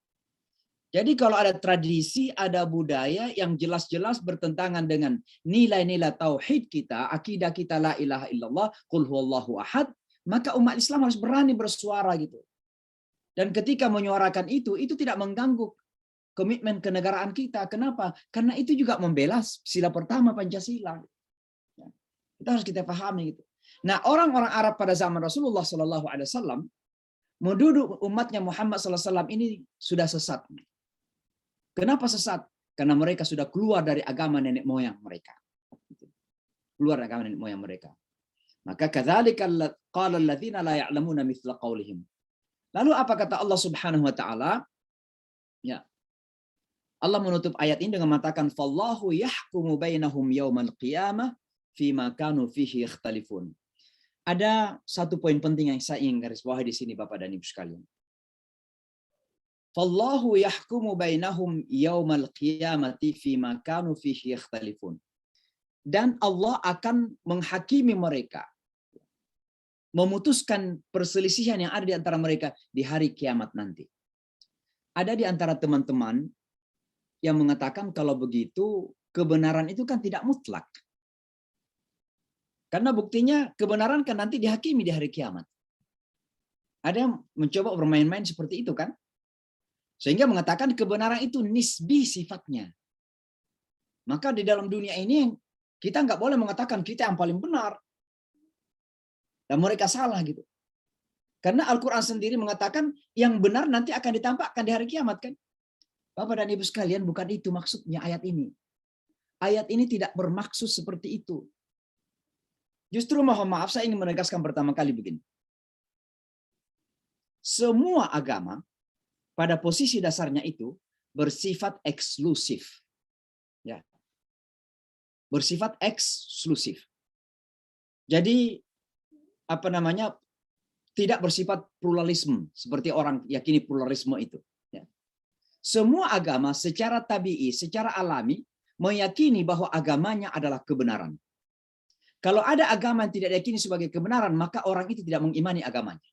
Jadi kalau ada tradisi, ada budaya yang jelas-jelas bertentangan dengan nilai-nilai tauhid kita, akidah kita la ilaha illallah, qul huwallahu ahad, maka umat Islam harus berani bersuara gitu. Dan ketika menyuarakan itu tidak mengganggu komitmen kenegaraan kita. Kenapa? Karena itu juga membela sila pertama Pancasila. Itu harus kita pahami gitu. Nah, orang-orang Arab pada zaman Rasulullah SAW menuduh umatnya Muhammad SAW ini sudah sesat. Kenapa sesat? Karena mereka sudah keluar dari agama nenek moyang mereka. Keluar dari agama nenek moyang mereka. Maka kadzalika qala alladziina la ya'lamuna mithla qaulihim. Lalu apa kata Allah Subhanahu wa taala? Ya. Allah menutup ayat ini dengan mengatakan fallahu yahkumu bainahum yaumal qiyamah fima kanu fihi yakhtalifun. Ada satu poin penting yang saya ingin garis bawahi di sini Bapak dan Ibu sekalian. Fallahu yahkumu bainahum yaumal qiyamati fima kanu fihi yakhtalifun. Dan Allah akan menghakimi mereka, memutuskan perselisihan yang ada di antara mereka di hari kiamat nanti. Ada di antara teman-teman yang mengatakan kalau begitu kebenaran itu kan tidak mutlak. Karena buktinya kebenaran kan nanti dihakimi di hari kiamat. Ada yang mencoba bermain-main seperti itu kan? Sehingga mengatakan kebenaran itu nisbi sifatnya. Maka di dalam dunia ini kita nggak boleh mengatakan kita yang paling benar. Dan mereka salah gitu. Karena Al-Quran sendiri mengatakan yang benar nanti akan ditampakkan di hari kiamat kan. Bapak dan Ibu sekalian, bukan itu maksudnya ayat ini. Ayat ini tidak bermaksud seperti itu. Justru mohon maaf saya ingin menegaskan pertama kali begini. Semua agama pada posisi dasarnya itu bersifat eksklusif. Ya. Bersifat eksklusif. Jadi tidak bersifat pluralisme seperti orang yakini pluralisme itu. Ya. Semua agama secara tabii, secara alami meyakini bahwa agamanya adalah kebenaran. Kalau ada agama yang tidak diyakini sebagai kebenaran, maka orang itu tidak mengimani agamanya.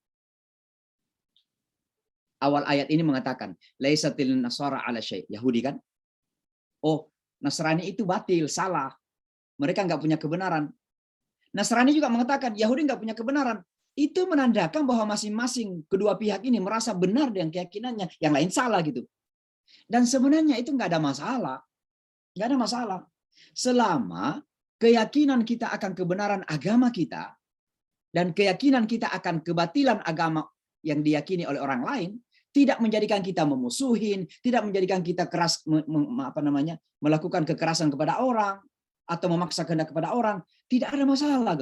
Awal ayat ini mengatakan, laisatil nasara ala syai'. Yahudi kan? Oh, Nasrani itu batil, salah. Mereka nggak punya kebenaran. Nasrani juga mengatakan, Yahudi nggak punya kebenaran. Itu menandakan bahwa masing-masing kedua pihak ini merasa benar dengan keyakinannya, yang lain salah gitu. Dan sebenarnya itu nggak ada masalah. Nggak ada masalah. Selama keyakinan kita akan kebenaran agama kita, dan keyakinan kita akan kebatilan agama yang diyakini oleh orang lain, tidak menjadikan kita memusuhin, tidak menjadikan kita keras melakukan kekerasan kepada orang atau memaksa kehendak kepada orang, tidak ada masalah.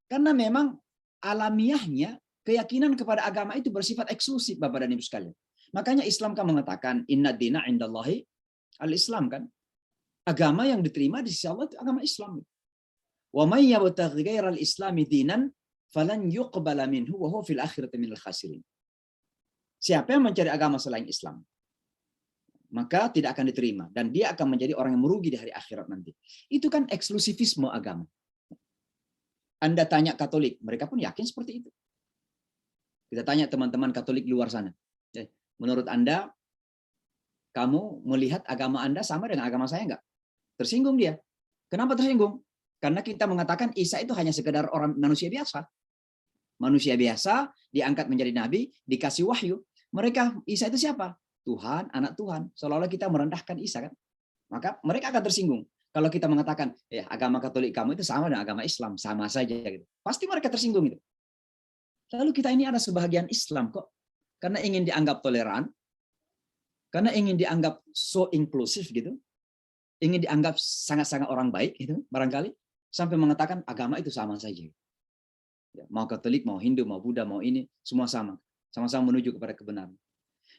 Karena memang alamiahnya keyakinan kepada agama itu bersifat eksklusif, Bapak dan Ibu sekalian. Makanya Islam kan mengatakan inna dina indallahi al-Islam kan. Agama yang diterima di sisi Allah itu agama Islam. Wa may yabtaghi ghairal islami dinan falan yuqbala minhu wa huwa fil akhirati minal khasirin. Siapa yang mencari agama selain Islam, maka tidak akan diterima dan dia akan menjadi orang yang merugi di hari akhirat nanti. Itu kan eksklusifisme agama. Anda tanya Katolik, mereka pun yakin seperti itu. Kita tanya teman-teman Katolik luar sana. Menurut Anda, kamu melihat agama Anda sama dengan agama saya enggak? Tersinggung dia. Kenapa tersinggung? Karena kita mengatakan Isa itu hanya sekedar orang manusia biasa. Manusia biasa diangkat menjadi nabi, dikasih wahyu. Mereka, Isa itu siapa? Tuhan, anak Tuhan. Seolah-olah kita merendahkan Isa kan? Maka mereka akan tersinggung. Kalau kita mengatakan, ya agama Katolik kamu itu sama dengan agama Islam, sama saja gitu. Pasti mereka tersinggung itu. Lalu kita ini ada sebahagian Islam kok. Karena ingin dianggap toleran, karena ingin dianggap so inklusif gitu, ingin dianggap sangat-sangat orang baik gitu, barangkali sampai mengatakan agama itu sama saja. Ya, mau Katolik, mau Hindu, mau Buddha, mau ini, semua sama. Sama-sama menuju kepada kebenaran.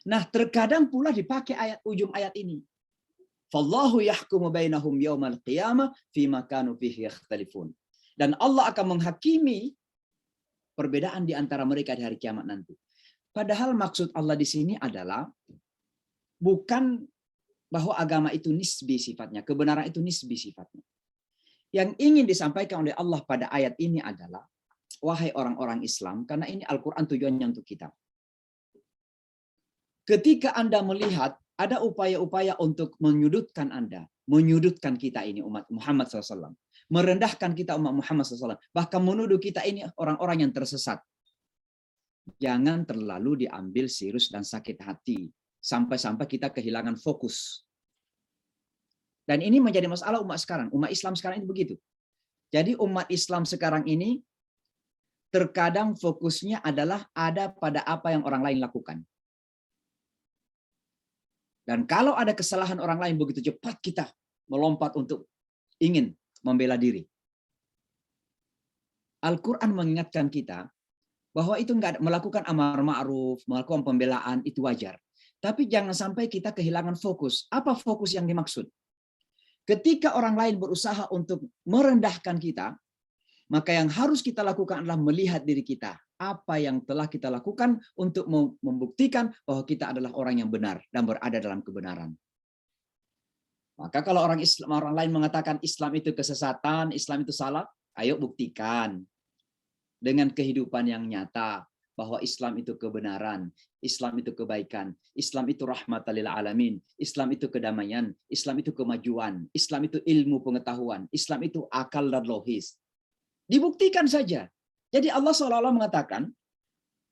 Nah, terkadang pula dipakai ujung ayat ini. Fallahu yahkumu bainahum yaumal qiyamah fima kanu fihi yakhtalifun. Dan Allah akan menghakimi perbedaan di antara mereka di hari kiamat nanti. Padahal maksud Allah di sini adalah bukan bahwa agama itu nisbi sifatnya, kebenaran itu nisbi sifatnya. Yang ingin disampaikan oleh Allah pada ayat ini adalah, wahai orang-orang Islam, karena ini Al-Quran tujuannya untuk kita. Ketika Anda melihat ada upaya-upaya untuk menyudutkan Anda, menyudutkan kita ini umat Muhammad SAW, merendahkan kita umat Muhammad SAW, bahkan menuduh kita ini orang-orang yang tersesat. Jangan terlalu diambil serius dan sakit hati, sampai-sampai kita kehilangan fokus. Dan ini menjadi masalah umat sekarang. Umat Islam sekarang ini begitu. Jadi umat Islam sekarang ini terkadang fokusnya adalah ada pada apa yang orang lain lakukan. Dan kalau ada kesalahan orang lain, begitu cepat kita melompat untuk ingin membela diri. Al-Quran mengingatkan kita bahwa itu enggak melakukan amar ma'ruf, melakukan pembelaan itu wajar. Tapi jangan sampai kita kehilangan fokus. Apa fokus yang dimaksud? Ketika orang lain berusaha untuk merendahkan kita, maka yang harus kita lakukan adalah melihat diri kita. apa yang telah kita lakukan untuk membuktikan bahwa kita adalah orang yang benar dan berada dalam kebenaran. Maka kalau orang lain mengatakan Islam itu kesesatan, Islam itu salah, ayo buktikan dengan kehidupan yang nyata bahwa Islam itu kebenaran, Islam itu kebaikan, Islam itu rahmatan lil alamin, Islam itu kedamaian, Islam itu kemajuan, Islam itu ilmu pengetahuan, Islam itu akal dan logis. Dibuktikan saja. Jadi Allah seolah-olah mengatakan,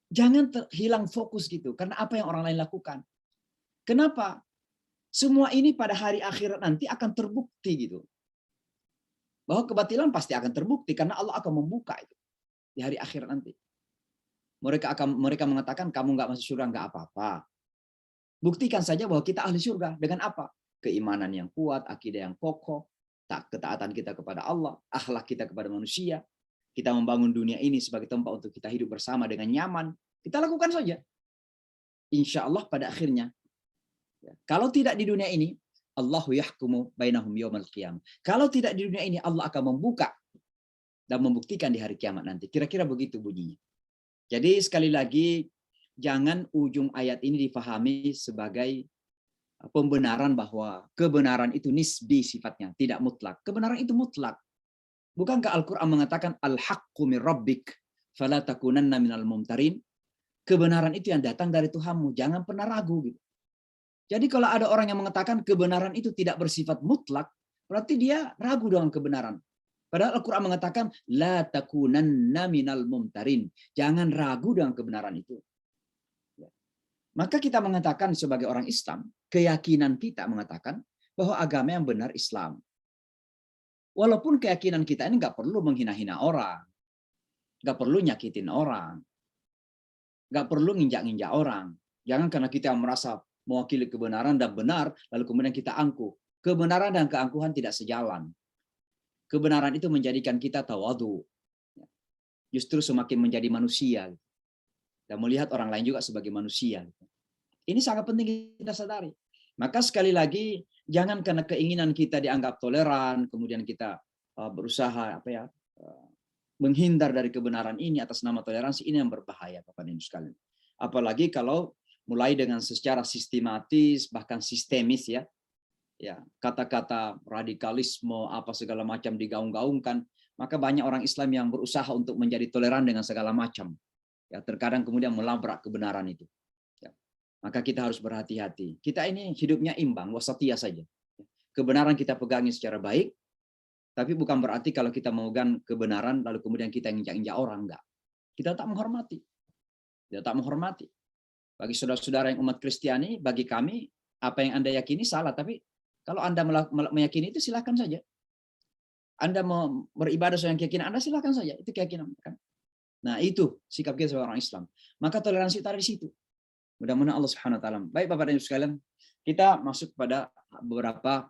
jangan hilang fokus gitu, karena apa yang orang lain lakukan. Kenapa? Semua ini pada hari akhirat nanti akan terbukti gitu. Bahwa kebatilan pasti akan terbukti karena Allah akan membuka itu di hari akhirat nanti. Mereka mengatakan kamu nggak masuk surga nggak apa-apa. Buktikan saja bahwa kita ahli surga dengan apa? Keimanan yang kuat, akidah yang kokoh, ketaatan kita kepada Allah, akhlak kita kepada manusia. Kita membangun dunia ini sebagai tempat untuk kita hidup bersama dengan nyaman. Kita lakukan saja. Insya Allah pada akhirnya. Kalau tidak di dunia ini, Allahu yahkumu bainahum yaumal qiyamah. Kalau tidak di dunia ini, Allah akan membuka dan membuktikan di hari kiamat nanti. Kira-kira begitu bunyinya. Jadi sekali lagi, jangan ujung ayat ini difahami sebagai pembenaran bahwa kebenaran itu nisbi sifatnya, tidak mutlak. Kebenaran itu mutlak. Bukankah Al-Quran mengatakan al-haqqu min rabbik fala takunanna minal mumtarin? Kebenaran itu yang datang dari Tuhanmu, jangan pernah ragu gitu. Jadi kalau ada orang yang mengatakan kebenaran itu tidak bersifat mutlak, berarti dia ragu dengan kebenaran. Padahal Al-Quran mengatakan la takunanna minal mumtarin. Jangan ragu dengan kebenaran itu. Maka kita mengatakan sebagai orang Islam, keyakinan kita mengatakan bahwa agama yang benar Islam. Walaupun keyakinan kita ini nggak perlu menghina-hina orang, nggak perlu nyakitin orang, nggak perlu nginjak-nginjak orang. Jangan karena kita merasa mewakili kebenaran dan benar, lalu kemudian kita angkuh. Kebenaran dan keangkuhan tidak sejalan. Kebenaran itu menjadikan kita tawadu. Justru semakin menjadi manusia. Dan melihat orang lain juga sebagai manusia. Ini sangat penting kita sadari. Maka sekali lagi, jangan karena keinginan kita dianggap toleran, kemudian kita berusaha menghindar dari kebenaran ini atas nama toleransi, ini yang berbahaya Bapak dan Ibu sekalian. Apalagi kalau mulai dengan secara sistematis bahkan sistemis ya kata-kata radikalisme apa segala macam digaung-gaungkan, maka banyak orang Islam yang berusaha untuk menjadi toleran dengan segala macam ya, terkadang kemudian melabrak kebenaran itu ya. Maka kita harus berhati-hati. Kita ini hidupnya imbang, wasatiyah saja. Kebenaran kita pegangi secara baik, tapi bukan berarti kalau kita memegang kebenaran lalu kemudian kita injak-injak orang, enggak. Kita tak menghormati. Kita tak menghormati. Bagi saudara-saudara yang umat Kristiani, bagi kami, apa yang Anda yakini salah. Tapi kalau Anda meyakini itu, silakan saja. Anda mau beribadah sesuai keyakinan Anda, silakan saja. Itu keyakinan. Kan? Nah, itu sikap kita sebagai orang Islam. Maka toleransi itu ada di situ. Mudah-mudahan Allah Subhanahu wa Ta'ala. Baik Bapak dan Ibu sekalian, kita masuk pada beberapa,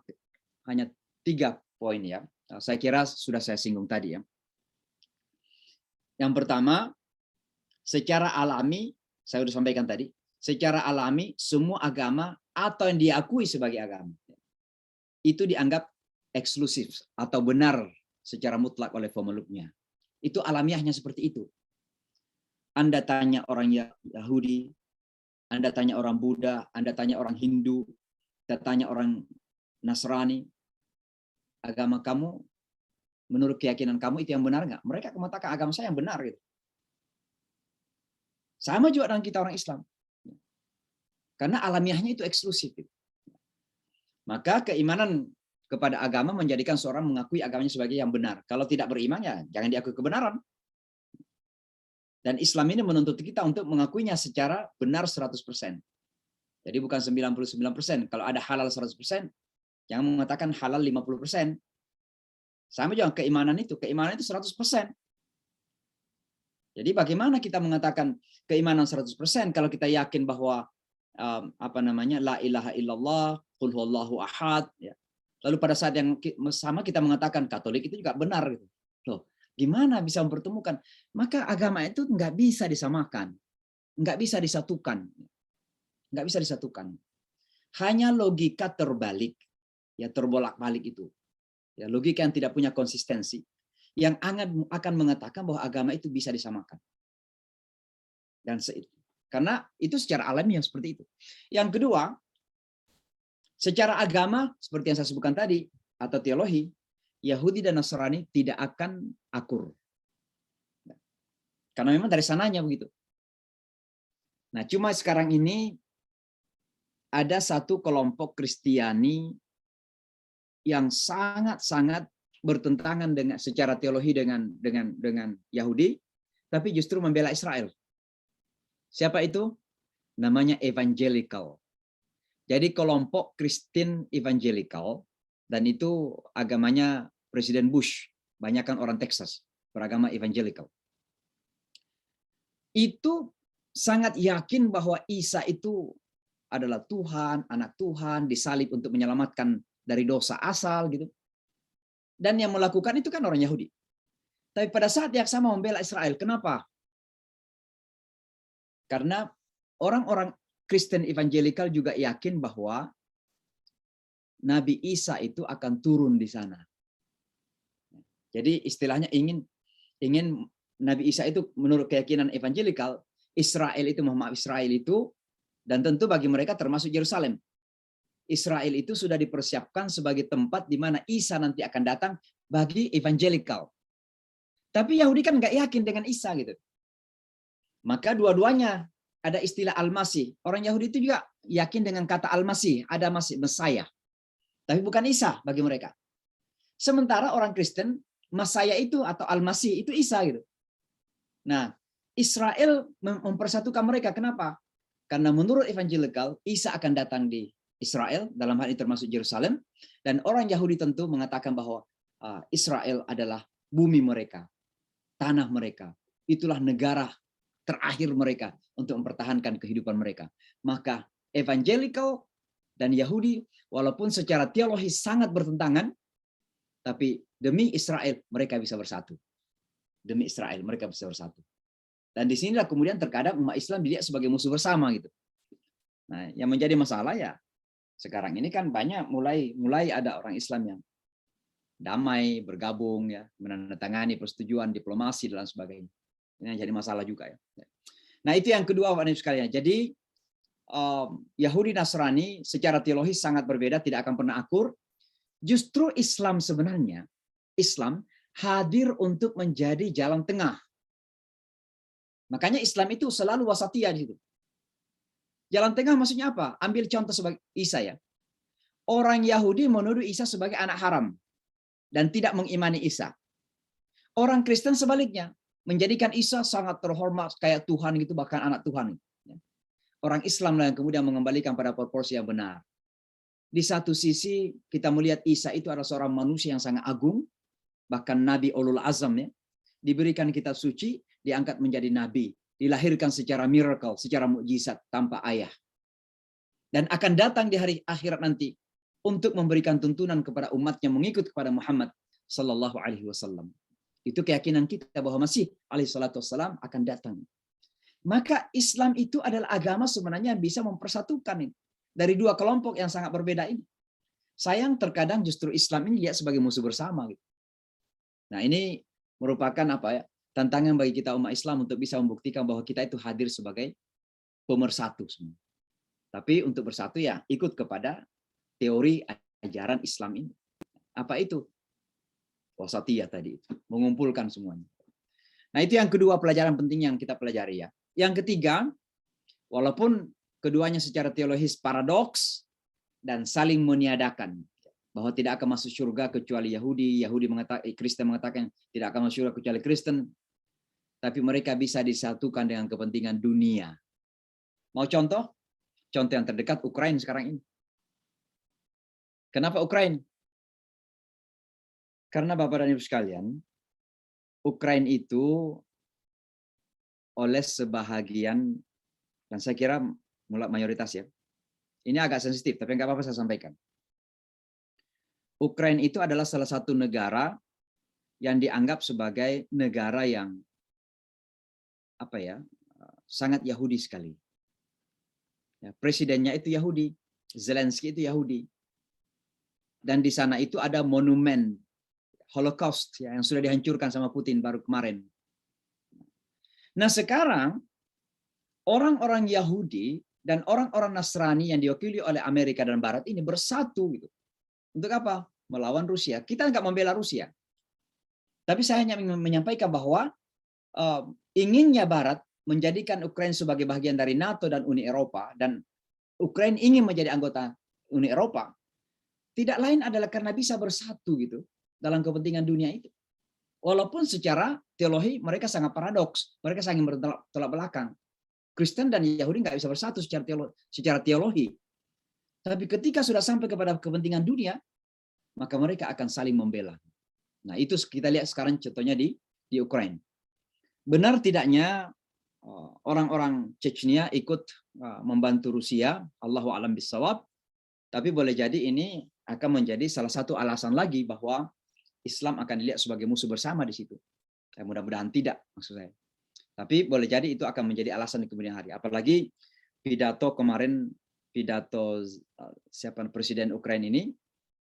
hanya 3 poin ya. Saya kira sudah saya singgung tadi ya. Yang pertama, secara alami, saya sudah sampaikan tadi, secara alami semua agama atau yang diakui sebagai agama itu dianggap eksklusif atau benar secara mutlak oleh pemeluknya. Itu alamiahnya seperti itu. Anda tanya orang Yahudi, Anda tanya orang Buddha, Anda tanya orang Hindu, Anda tanya orang Nasrani, agama kamu menurut keyakinan kamu itu yang benar nggak? Mereka mengatakan agama saya yang benar gitu. Sama juga dengan kita orang Islam. Karena alamiahnya itu eksklusif. Maka keimanan kepada agama menjadikan seorang mengakui agamanya sebagai yang benar. Kalau tidak beriman ya jangan diakui kebenaran. Dan Islam ini menuntut kita untuk mengakuinya secara benar 100%. Jadi bukan 99%. Kalau ada halal 100%, jangan mengatakan halal 50%. Sama juga keimanan itu 100%. Jadi bagaimana kita mengatakan keimanan 100% kalau kita yakin bahwa la ilaha illallah, qul huwallahu ahad ya. Lalu pada saat yang sama kita mengatakan Katolik itu juga benar gitu. Loh, gimana bisa mempertemukan? Maka agama itu nggak bisa disamakan. Nggak bisa disatukan. Nggak bisa disatukan. Hanya logika terbalik, ya terbolak-balik itu. Ya, logika yang tidak punya konsistensi yang akan mengatakan bahwa agama itu bisa disamakan. Dan karena itu secara alami yang seperti itu. Yang kedua, secara agama seperti yang saya sebutkan tadi atau teologi, Yahudi dan Nasrani tidak akan akur. Karena memang dari sananya begitu. Nah, cuma sekarang ini ada satu kelompok Kristiani yang sangat-sangat bertentangan dengan secara teologi dengan Yahudi, tapi justru membela Israel. Siapa itu? Namanya evangelical. Jadi kelompok Kristen evangelical, dan itu agamanya Presiden Bush, banyak kan orang Texas, beragama evangelical. Itu sangat yakin bahwa Isa itu adalah Tuhan, anak Tuhan, disalib untuk menyelamatkan dari dosa asal gitu. Dan yang melakukan itu kan orang Yahudi. Tapi pada saat yang sama membela Israel. Kenapa? Karena orang-orang Kristen evangelical juga yakin bahwa Nabi Isa itu akan turun di sana. Jadi istilahnya ingin Nabi Isa itu menurut keyakinan evangelical, Israel itu, Muhammad Israel itu, dan tentu bagi mereka termasuk Yerusalem. Israel itu sudah dipersiapkan sebagai tempat di mana Isa nanti akan datang bagi evangelical. Tapi Yahudi kan nggak yakin dengan Isa gitu. Maka dua-duanya ada istilah Al-Masih. Orang Yahudi itu juga yakin dengan kata Al-Masih, ada Masih Mesaya. Tapi bukan Isa bagi mereka. Sementara orang Kristen, Mesaya itu atau Al-Masih itu Isa gitu. Nah, Israel mempersatukan mereka. Kenapa? Karena menurut evangelical, Isa akan datang di Israel, dalam hal ini termasuk Yerusalem, dan orang Yahudi tentu mengatakan bahwa Israel adalah bumi mereka, tanah mereka, itulah negara terakhir mereka untuk mempertahankan kehidupan mereka. Maka evangelical dan Yahudi, walaupun secara teologis sangat bertentangan, tapi demi Israel mereka bisa bersatu. Demi Israel mereka bisa bersatu. Dan disinilah kemudian terkadang umat Islam dilihat sebagai musuh bersama gitu. Nah, yang menjadi masalah ya sekarang ini kan banyak mulai ada orang Islam yang damai, bergabung ya, menandatangani persetujuan diplomasi dan sebagainya. Ini yang jadi masalah juga ya. Nah, itu yang kedua Bapak Ibu sekalian. Jadi Yahudi Nasrani secara teologis sangat berbeda, tidak akan pernah akur. Justru Islam sebenarnya, Islam hadir untuk menjadi jalan tengah. Makanya Islam itu selalu wasatiyah di situ. Jalan tengah maksudnya apa? Ambil contoh sebagai Isa ya. Orang Yahudi menuduh Isa sebagai anak haram dan tidak mengimani Isa. Orang Kristen sebaliknya menjadikan Isa sangat terhormat kayak Tuhan gitu, bahkan anak Tuhan. Orang Islam lah yang kemudian mengembalikan pada proporsi yang benar. Di satu sisi kita melihat Isa itu adalah seorang manusia yang sangat agung, bahkan Nabi Ulul Azam ya, diberikan kitab suci, diangkat menjadi nabi, dilahirkan secara miracle, secara mukjizat tanpa ayah. Dan akan datang di hari akhirat nanti untuk memberikan tuntunan kepada umatnya mengikut kepada Muhammad sallallahu alaihi wasallam. Itu keyakinan kita bahwa Masih alaihi salatu wasallam akan datang. Maka Islam itu adalah agama sebenarnya yang bisa mempersatukan ini dari dua kelompok yang sangat berbeda ini. Sayang terkadang justru Islam ini lihat sebagai musuh bersama gitu. Nah, ini merupakan apa ya? Tantangan bagi kita umat Islam untuk bisa membuktikan bahwa kita itu hadir sebagai pemersatu semua. Tapi untuk bersatu ya ikut kepada teori ajaran Islam ini. Apa itu? Wasatiyah tadi itu, mengumpulkan semuanya. Nah, itu yang kedua pelajaran penting yang kita pelajari ya. Yang ketiga, walaupun keduanya secara teologis paradoks dan saling meniadakan, bahwa tidak akan masuk surga kecuali Yahudi, Kristen mengatakan tidak akan masuk surga kecuali Kristen, tapi mereka bisa disatukan dengan kepentingan dunia. Mau contoh? Contoh yang terdekat Ukraina sekarang ini. Kenapa Ukraina? Karena Bapak dan Ibu sekalian, Ukraina itu oleh sebahagian, dan saya kira mulai mayoritas ya, ini agak sensitif, tapi nggak apa-apa saya sampaikan. Ukraina itu adalah salah satu negara yang dianggap sebagai negara yang sangat Yahudi sekali. Ya, presidennya itu Yahudi, Zelensky itu Yahudi, dan di sana itu ada monumen Holocaust ya, yang sudah dihancurkan sama Putin baru kemarin. Nah sekarang orang-orang Yahudi dan orang-orang Nasrani yang diwakili oleh Amerika dan Barat ini bersatu gitu. Untuk apa? Melawan Rusia. Kita nggak membela Rusia. Tapi saya hanya ingin menyampaikan bahwa inginnya Barat menjadikan Ukraina sebagai bagian dari NATO dan Uni Eropa, dan Ukraina ingin menjadi anggota Uni Eropa, tidak lain adalah karena bisa bersatu gitu dalam kepentingan dunia itu. Walaupun secara teologi mereka sangat paradoks, mereka saling bertolak belakang. Kristen dan Yahudi nggak bisa bersatu secara teologi. Tapi ketika sudah sampai kepada kepentingan dunia, maka mereka akan saling membela. Nah, itu kita lihat sekarang contohnya di Ukraina. Benar tidaknya orang-orang Chechnya ikut membantu Rusia, Allahu a'lam bissawab, tapi boleh jadi ini akan menjadi salah satu alasan lagi bahwa Islam akan dilihat sebagai musuh bersama di situ. Mudah-mudahan tidak, maksud saya. Tapi boleh jadi itu akan menjadi alasan di kemudian hari. Apalagi pidato kemarin, pidato siapa presiden Ukraina ini,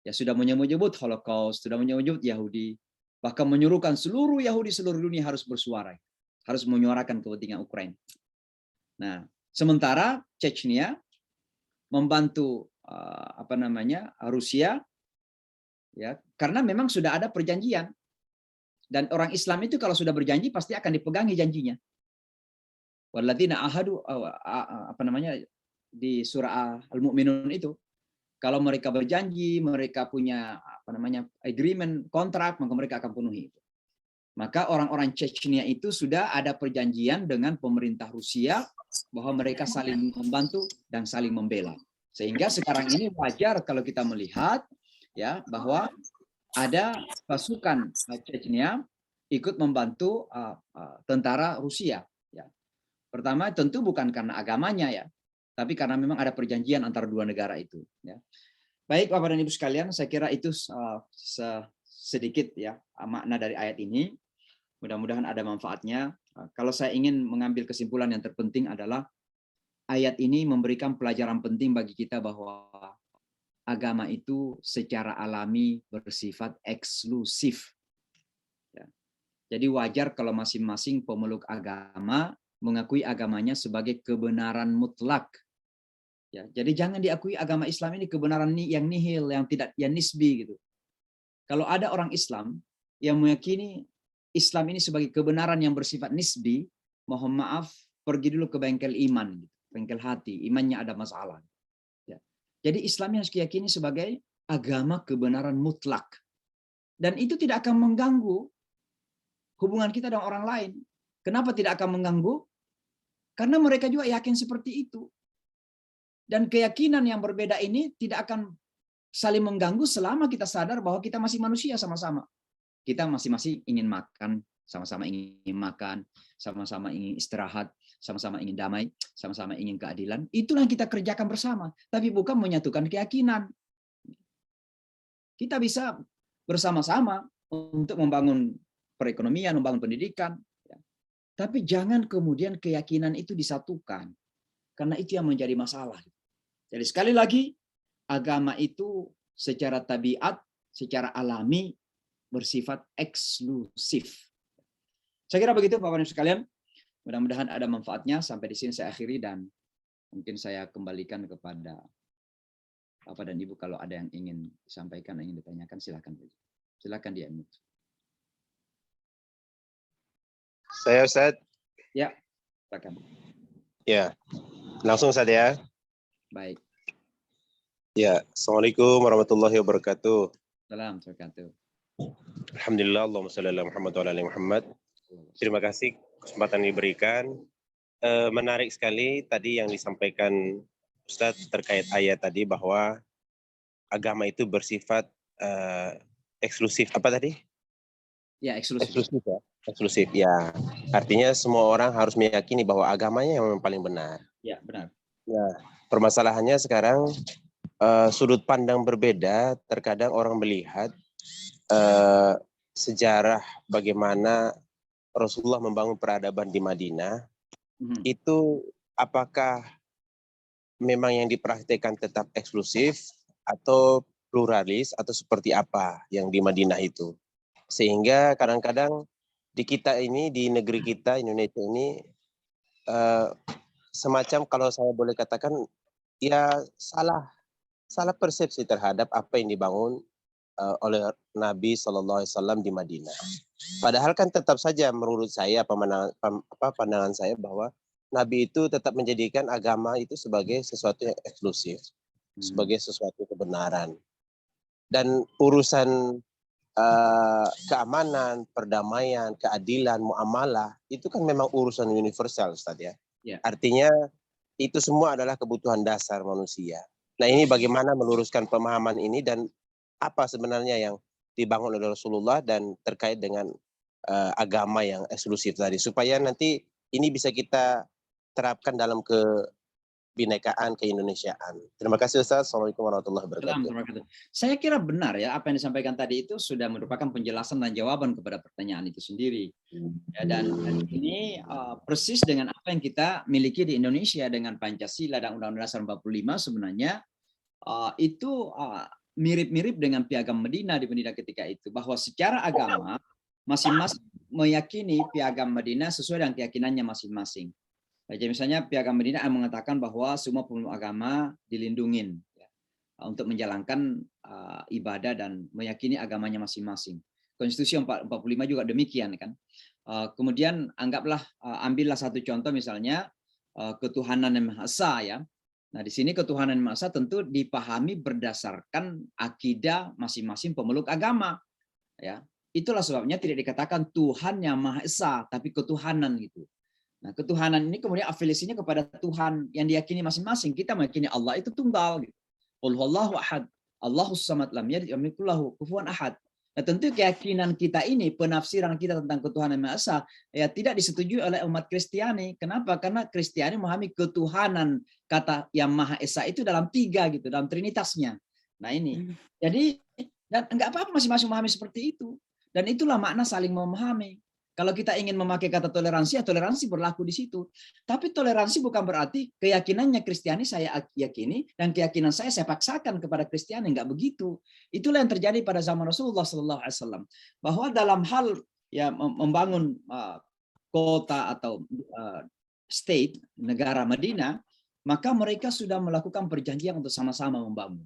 ya sudah menyebut Holocaust, sudah menyebut Yahudi, bahkan menyuruhkan seluruh Yahudi seluruh dunia harus bersuara, harus menyuarakan kepentingan Ukraina. Nah, sementara Chechnya membantu Rusia, ya, karena memang sudah ada perjanjian, dan orang Islam itu kalau sudah berjanji pasti akan dipegangi janjinya. Walladzina ahadu di surah Al-Mu'minun itu, kalau mereka berjanji, mereka punya agreement, kontrak, maka mereka akan penuhi itu. Maka orang-orang Chechnya itu sudah ada perjanjian dengan pemerintah Rusia bahwa mereka saling membantu dan saling membela. Sehingga sekarang ini wajar kalau kita melihat ya bahwa ada pasukan Chechnya ikut membantu tentara Rusia. Ya. Pertama tentu bukan karena agamanya ya, tapi karena memang ada perjanjian antara dua negara itu. Ya. Baik Bapak dan Ibu sekalian, saya kira itu sedikit ya makna dari ayat ini. Mudah-mudahan ada manfaatnya. Kalau saya ingin mengambil kesimpulan yang terpenting adalah ayat ini memberikan pelajaran penting bagi kita bahwa agama itu secara alami bersifat eksklusif. Ya. Jadi wajar kalau masing-masing pemeluk agama mengakui agamanya sebagai kebenaran mutlak. Ya, jadi jangan diakui agama Islam ini kebenaran yang nihil, yang nisbi gitu. Kalau ada orang Islam yang meyakini Islam ini sebagai kebenaran yang bersifat nisbi, mohon maaf, pergi dulu ke bengkel iman, bengkel hati, imannya ada masalah. Ya. Jadi Islam harus diyakini sebagai agama kebenaran mutlak. Dan itu tidak akan mengganggu hubungan kita dengan orang lain. Kenapa tidak akan mengganggu? Karena mereka juga yakin seperti itu. Dan keyakinan yang berbeda ini tidak akan saling mengganggu selama kita sadar bahwa kita masih manusia sama-sama. Kita masing-masing ingin makan, sama-sama ingin makan, sama-sama ingin istirahat, sama-sama ingin damai, sama-sama ingin keadilan. Itulah yang kita kerjakan bersama, tapi bukan menyatukan keyakinan. Kita bisa bersama-sama untuk membangun perekonomian, membangun pendidikan. Tapi jangan kemudian keyakinan itu disatukan, karena itu yang menjadi masalah. Jadi sekali lagi, agama itu secara tabiat, secara alami, bersifat eksklusif. Saya kira begitu Bapak Ibu sekalian. Mudah-mudahan ada manfaatnya. Sampai di sini saya akhiri dan mungkin saya kembalikan kepada Bapak dan Ibu kalau ada yang ingin disampaikan, ingin ditanyakan, silakan. Silakan di-unmute. Saya Ustaz. Ya, silakan. Ya, langsung saja ya. Baik. Ya, Assalamualaikum warahmatullahi wabarakatuh. Assalamualaikum warahmatullahi wabarakatuh. Alhamdulillah, Allahumma shalli ala Muhammad wa ala ali Muhammad. Terima kasih kesempatan yang diberikan. Menarik sekali tadi yang disampaikan Ustadz terkait ayat tadi bahwa agama itu bersifat eksklusif. Apa tadi? Ya, eksklusif. Eksklusif ya. Eksklusif ya. Artinya semua orang harus meyakini bahwa agamanya yang memang paling benar. Ya, benar. Ya, permasalahannya sekarang sudut pandang berbeda. Terkadang orang melihat sejarah bagaimana Rasulullah membangun peradaban di Madinah, itu apakah memang yang dipraktikkan tetap eksklusif atau pluralis atau seperti apa yang di Madinah itu. Sehingga kadang-kadang di kita ini, di negeri kita Indonesia ini semacam kalau saya boleh katakan ya salah persepsi terhadap apa yang dibangun oleh Nabi SAW di Madinah. Padahal kan tetap saja menurut saya pandangan saya bahwa Nabi itu tetap menjadikan agama itu sebagai sesuatu yang eksklusif, sebagai sesuatu kebenaran. Dan urusan keamanan, perdamaian, keadilan, muamalah itu kan memang urusan universal, Ustaz ya. Artinya itu semua adalah kebutuhan dasar manusia. Nah, ini bagaimana meluruskan pemahaman ini dan apa sebenarnya yang dibangun oleh Rasulullah dan terkait dengan agama yang eksklusif tadi, supaya nanti ini bisa kita terapkan dalam kebinekaan, keindonesiaan. Terima kasih Ustaz. Assalamualaikum warahmatullahi wabarakatuh. Saya kira benar ya, apa yang disampaikan tadi itu sudah merupakan penjelasan dan jawaban kepada pertanyaan itu sendiri. Ya, dan ini persis dengan apa yang kita miliki di Indonesia dengan Pancasila dan Undang-Undang Dasar 45 sebenarnya itu mirip-mirip dengan Piagam Madinah di Madinah ketika itu, bahwa secara agama masing-masing meyakini Piagam Madinah sesuai dengan keyakinannya masing-masing. Jadi misalnya Piagam Madinah mengatakan bahwa semua pemeluk agama dilindungin ya, untuk menjalankan ibadah dan meyakini agamanya masing-masing. Konstitusi 45 juga demikian kan. Kemudian ambillah satu contoh misalnya ketuhanan yang Maha Esa ya. Nah di sini ketuhanan yang Maha Esa tentu dipahami berdasarkan akidah masing-masing pemeluk agama ya. Itulah sebabnya tidak dikatakan Tuhan yang Maha Esa tapi ketuhanan gitu. Nah, ketuhanan ini kemudian afiliasinya kepada Tuhan yang diyakini masing-masing. Kita meyakini Allah itu tunggal gitu. Qul huwallahu ahad, Allahus samad, lam yalid walam yakul lahu kufuwan ahad. Nah, tentu keyakinan kita ini, penafsiran kita tentang ketuhanan Maha Esa ya tidak disetujui oleh umat Kristiani. Kenapa? Karena Kristiani memahami ketuhanan kata yang Maha Esa itu dalam 3 gitu, dalam trinitasnya. Nah, ini. Jadi dan enggak apa-apa masing-masing memahami seperti itu. Dan itulah makna saling memahami. Kalau kita ingin memakai kata toleransi, ya toleransi berlaku di situ. Tapi toleransi bukan berarti keyakinannya Kristiani saya yakini dan keyakinan saya paksakan kepada Kristiani, enggak begitu. Itulah yang terjadi pada zaman Rasulullah SAW. Bahwa dalam hal ya membangun kota atau state negara Madinah, maka mereka sudah melakukan perjanjian untuk sama-sama membangun.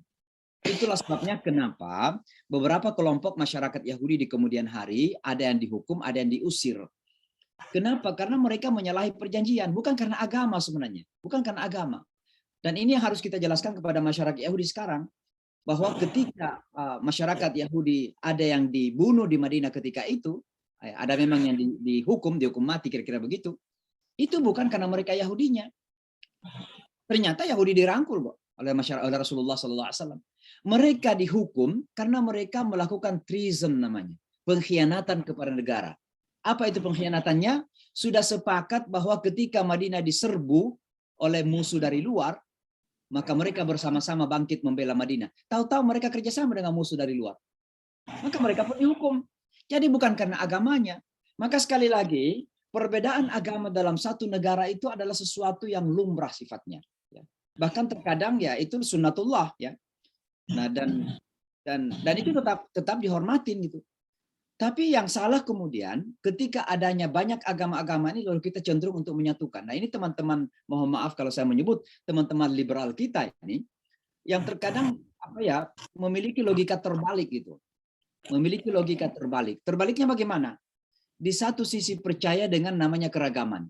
Itulah sebabnya kenapa beberapa kelompok masyarakat Yahudi di kemudian hari ada yang dihukum, ada yang diusir. Kenapa? Karena mereka menyalahi perjanjian, bukan karena agama sebenarnya, bukan karena agama. Dan ini yang harus kita jelaskan kepada masyarakat Yahudi sekarang, bahwa ketika masyarakat Yahudi ada yang dibunuh di Madinah ketika itu, ada memang yang dihukum mati kira-kira begitu, itu bukan karena mereka Yahudinya. Ternyata Yahudi dirangkul kok oleh Rasulullah SAW. Mereka dihukum karena mereka melakukan treason namanya, pengkhianatan kepada negara. Apa itu pengkhianatannya? Sudah sepakat bahwa ketika Madinah diserbu oleh musuh dari luar, maka mereka bersama-sama bangkit membela Madinah. Tahu-tahu mereka kerjasama dengan musuh dari luar. Maka mereka pun dihukum. Jadi bukan karena agamanya. Maka sekali lagi, perbedaan agama dalam satu negara itu adalah sesuatu yang lumrah sifatnya. Bahkan terkadang ya itu sunnatullah ya. Nah dan itu tetap dihormatin gitu. Tapi yang salah kemudian ketika adanya banyak agama-agama ini lalu kita cenderung untuk menyatukan. Nah ini teman-teman, mohon maaf kalau saya menyebut teman-teman liberal kita ini yang terkadang memiliki logika terbalik gitu. Memiliki logika terbalik. Terbaliknya bagaimana? Di satu sisi percaya dengan namanya keragaman.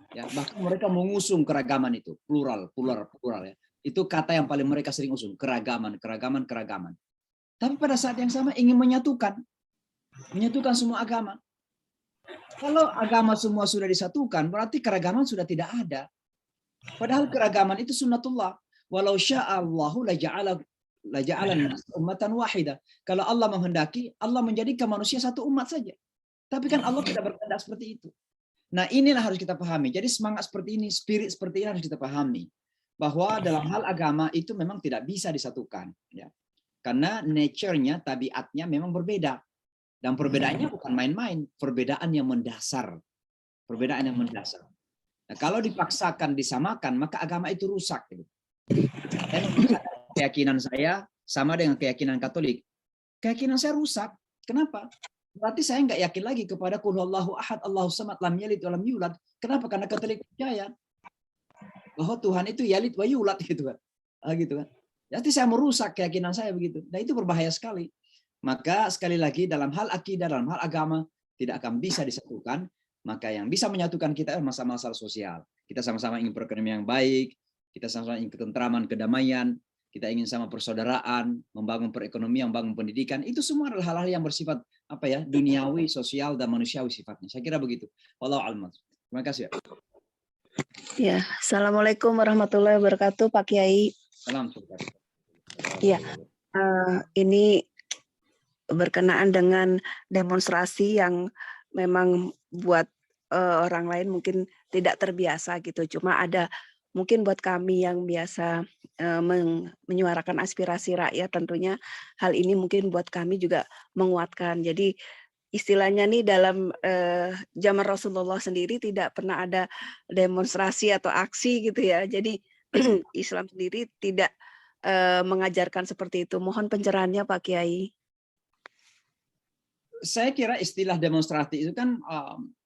Ya, bahkan mereka mengusung keragaman itu, plural ya. Itu kata yang paling mereka sering usung, keragaman. Tapi pada saat yang sama ingin menyatukan semua agama. Kalau agama semua sudah disatukan, berarti keragaman sudah tidak ada. Padahal keragaman itu sunnatullah. Walau sya'allahu laja'alan ummatan wahidah. Kalau Allah menghendaki, Allah menjadikan manusia satu umat saja. Tapi kan Allah tidak berkehendak seperti itu. Nah inilah harus kita pahami. Jadi semangat seperti ini, spirit seperti ini harus kita pahami. Bahwa dalam hal agama itu memang tidak bisa disatukan. Ya. Karena nature-nya, tabiatnya memang berbeda. Dan perbedaannya bukan main-main. Perbedaan yang mendasar. Nah, kalau dipaksakan, disamakan, maka agama itu rusak. Keyakinan saya sama dengan keyakinan Katolik. Keyakinan saya rusak. Kenapa? Berarti saya nggak yakin lagi kepada Qul huwallahu ahad, Allahus samad, lam yalid walam yulad. Kenapa? Karena Katolik percaya bahwa Tuhan itu yalid wa yulad gitu kan. Gitu kan. Jadi saya merusak keyakinan saya begitu. Dan itu berbahaya sekali. Maka sekali lagi dalam hal akidah, dalam hal agama tidak akan bisa disatukan. Maka yang bisa menyatukan kita adalah masalah-masalah sosial. Kita sama-sama ingin perekonomian yang baik, kita sama-sama ingin ketentraman, kedamaian, kita ingin sama persaudaraan, membangun perekonomian, membangun pendidikan. Itu semua adalah hal-hal yang bersifat duniawi, sosial dan manusiawi sifatnya. Saya kira begitu. Wallahu a'lam. Terima kasih. Ya, Assalamualaikum warahmatullahi wabarakatuh, Pak Kiai. Salam. Ya, ini berkenaan dengan demonstrasi yang memang buat orang lain mungkin tidak terbiasa gitu. Cuma ada mungkin buat kami yang biasa menyuarakan aspirasi rakyat, tentunya hal ini mungkin buat kami juga menguatkan. Jadi istilahnya nih dalam zaman Rasulullah sendiri tidak pernah ada demonstrasi atau aksi gitu ya. Jadi Islam sendiri tidak mengajarkan seperti itu. Mohon pencerahannya Pak Kiai. Saya kira istilah demonstrasi itu kan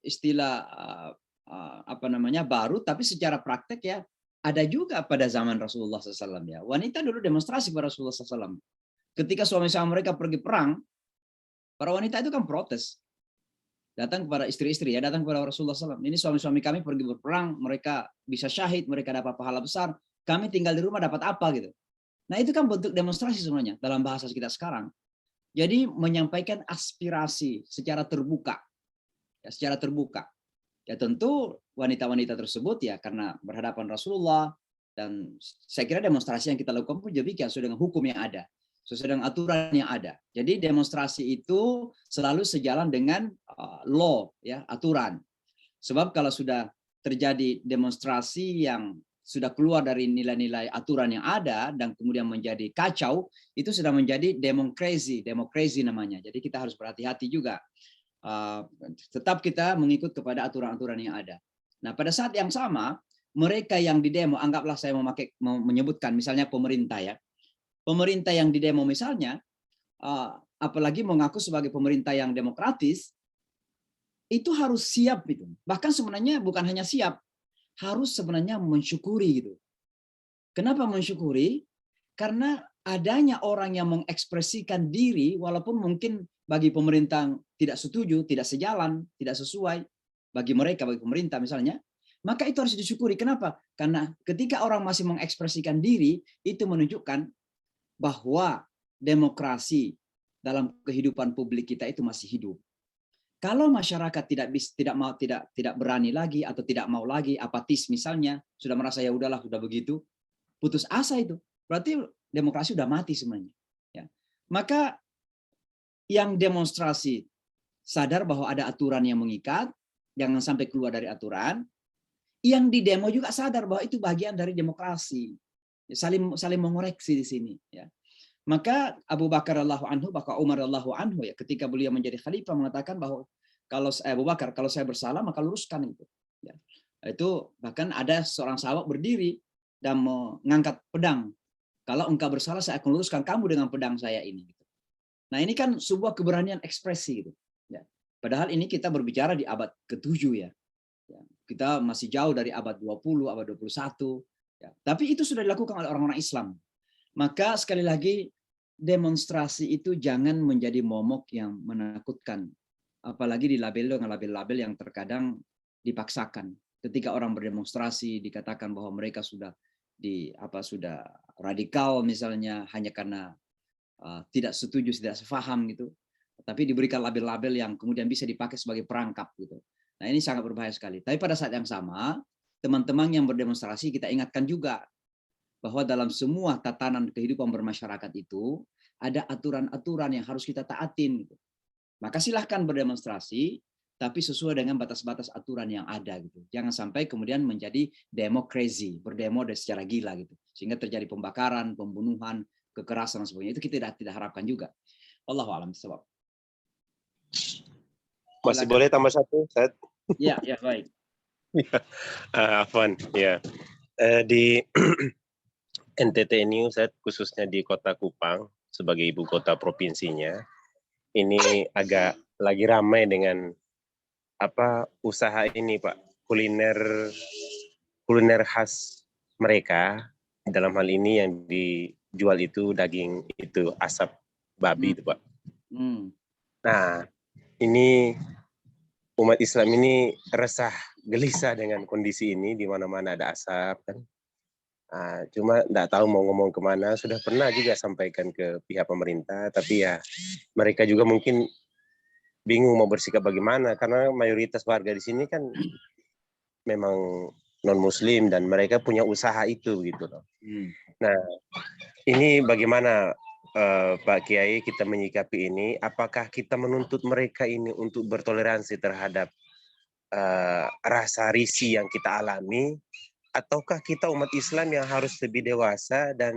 istilah baru, tapi secara praktek ya ada juga pada zaman Rasulullah SAW ya. Wanita dulu demonstrasi pada Rasulullah SAW. Ketika suami-suami mereka pergi perang, para wanita itu kan protes. Datang kepada istri-istri ya, datang kepada Rasulullah SAW. Ini suami-suami kami pergi berperang, mereka bisa syahid, mereka dapat pahala besar. Kami tinggal di rumah dapat apa gitu. Nah itu kan bentuk demonstrasi sebenarnya dalam bahasa kita sekarang. Jadi menyampaikan aspirasi secara terbuka. Ya, secara terbuka. Ya tentu wanita-wanita tersebut ya karena berhadapan Rasulullah, dan saya kira demonstrasi yang kita lakukan pun demikian sesuai dengan hukum yang ada, sesuai dengan aturan yang ada. Jadi demonstrasi itu selalu sejalan dengan law ya, aturan. Sebab kalau sudah terjadi demonstrasi yang sudah keluar dari nilai-nilai aturan yang ada dan kemudian menjadi kacau, itu sudah menjadi demokrasi namanya. Jadi kita harus berhati-hati juga. Tetap kita mengikut kepada aturan-aturan yang ada. Nah, pada saat yang sama, mereka yang didemo, anggaplah saya menyebutkan misalnya pemerintah ya. Pemerintah yang didemo misalnya, apalagi mengaku sebagai pemerintah yang demokratis, itu harus siap itu. Bahkan sebenarnya bukan hanya siap, harus sebenarnya mensyukuri gitu. Kenapa mensyukuri? Karena adanya orang yang mengekspresikan diri walaupun mungkin bagi pemerintah tidak setuju, tidak sejalan, tidak sesuai bagi mereka, bagi pemerintah misalnya, maka itu harus disyukuri. Kenapa? Karena ketika orang masih mengekspresikan diri, itu menunjukkan bahwa demokrasi dalam kehidupan publik kita itu masih hidup. Kalau masyarakat tidak berani lagi atau tidak mau lagi, apatis misalnya, sudah merasa ya udahlah sudah begitu, putus asa itu, berarti demokrasi sudah mati sebenarnya. Ya. Maka yang demonstrasi sadar bahwa ada aturan yang mengikat, jangan sampai keluar dari aturan. Yang di demo juga sadar bahwa itu bagian dari demokrasi, saling mengoreksi di sini. Ya. Maka Abu Bakar radhiyallahu anhu, bahkan Umar radhiyallahu anhu ya, ketika beliau menjadi khalifah mengatakan bahwa kalau Abu Bakar, kalau saya bersalah maka luruskan itu. Ya. Itu bahkan ada seorang sahabat berdiri dan mengangkat pedang. Kalau engkau bersalah saya akan luruskan kamu dengan pedang saya ini. Nah ini kan sebuah keberanian ekspresi gitu. Ya. Padahal ini kita berbicara di abad ke-7 ya. Ya. Kita masih jauh dari abad 20, abad 21. Ya. Tapi itu sudah dilakukan oleh orang-orang Islam. Maka sekali lagi demonstrasi itu jangan menjadi momok yang menakutkan, apalagi dilabel dengan label-label yang terkadang dipaksakan. Ketika orang berdemonstrasi dikatakan bahwa mereka sudah sudah radikal misalnya hanya karena tidak setuju, tidak sefaham gitu, tapi diberikan label-label yang kemudian bisa dipakai sebagai perangkap gitu. Nah ini sangat berbahaya sekali. Tapi pada saat yang sama teman-teman yang berdemonstrasi kita ingatkan juga bahwa dalam semua tatanan kehidupan bermasyarakat itu ada aturan-aturan yang harus kita taatin. Gitu. Maka silahkan berdemonstrasi, tapi sesuai dengan batas-batas aturan yang ada. Gitu. Jangan sampai kemudian menjadi demokrasi, berdemo secara gila gitu, sehingga terjadi pembakaran, pembunuhan, kekerasan dan sebagainya. Itu kita tidak harapkan juga. Wallahu a'lam bishawab. Masih boleh tambah satu, Ustaz? Ya, baik. Afwan, ya. Di NTT ini, Ustaz, khususnya di Kota Kupang sebagai ibu kota provinsinya, ini agak lagi ramai dengan usaha ini, Pak, kuliner khas mereka dalam hal ini yang dijual itu daging itu asap babi itu Pak. Nah, ini umat Islam ini resah, gelisah dengan kondisi ini di mana-mana ada asap kan. Cuma enggak tahu mau ngomong kemana. Sudah pernah juga sampaikan ke pihak pemerintah, tapi ya mereka juga mungkin bingung mau bersikap bagaimana karena mayoritas warga di sini kan memang non-Muslim dan mereka punya usaha itu gitu loh. Nah, ini bagaimana Pak Kiai kita menyikapi ini? Apakah kita menuntut mereka ini untuk bertoleransi terhadap rasa risih yang kita alami, ataukah kita umat Islam yang harus lebih dewasa dan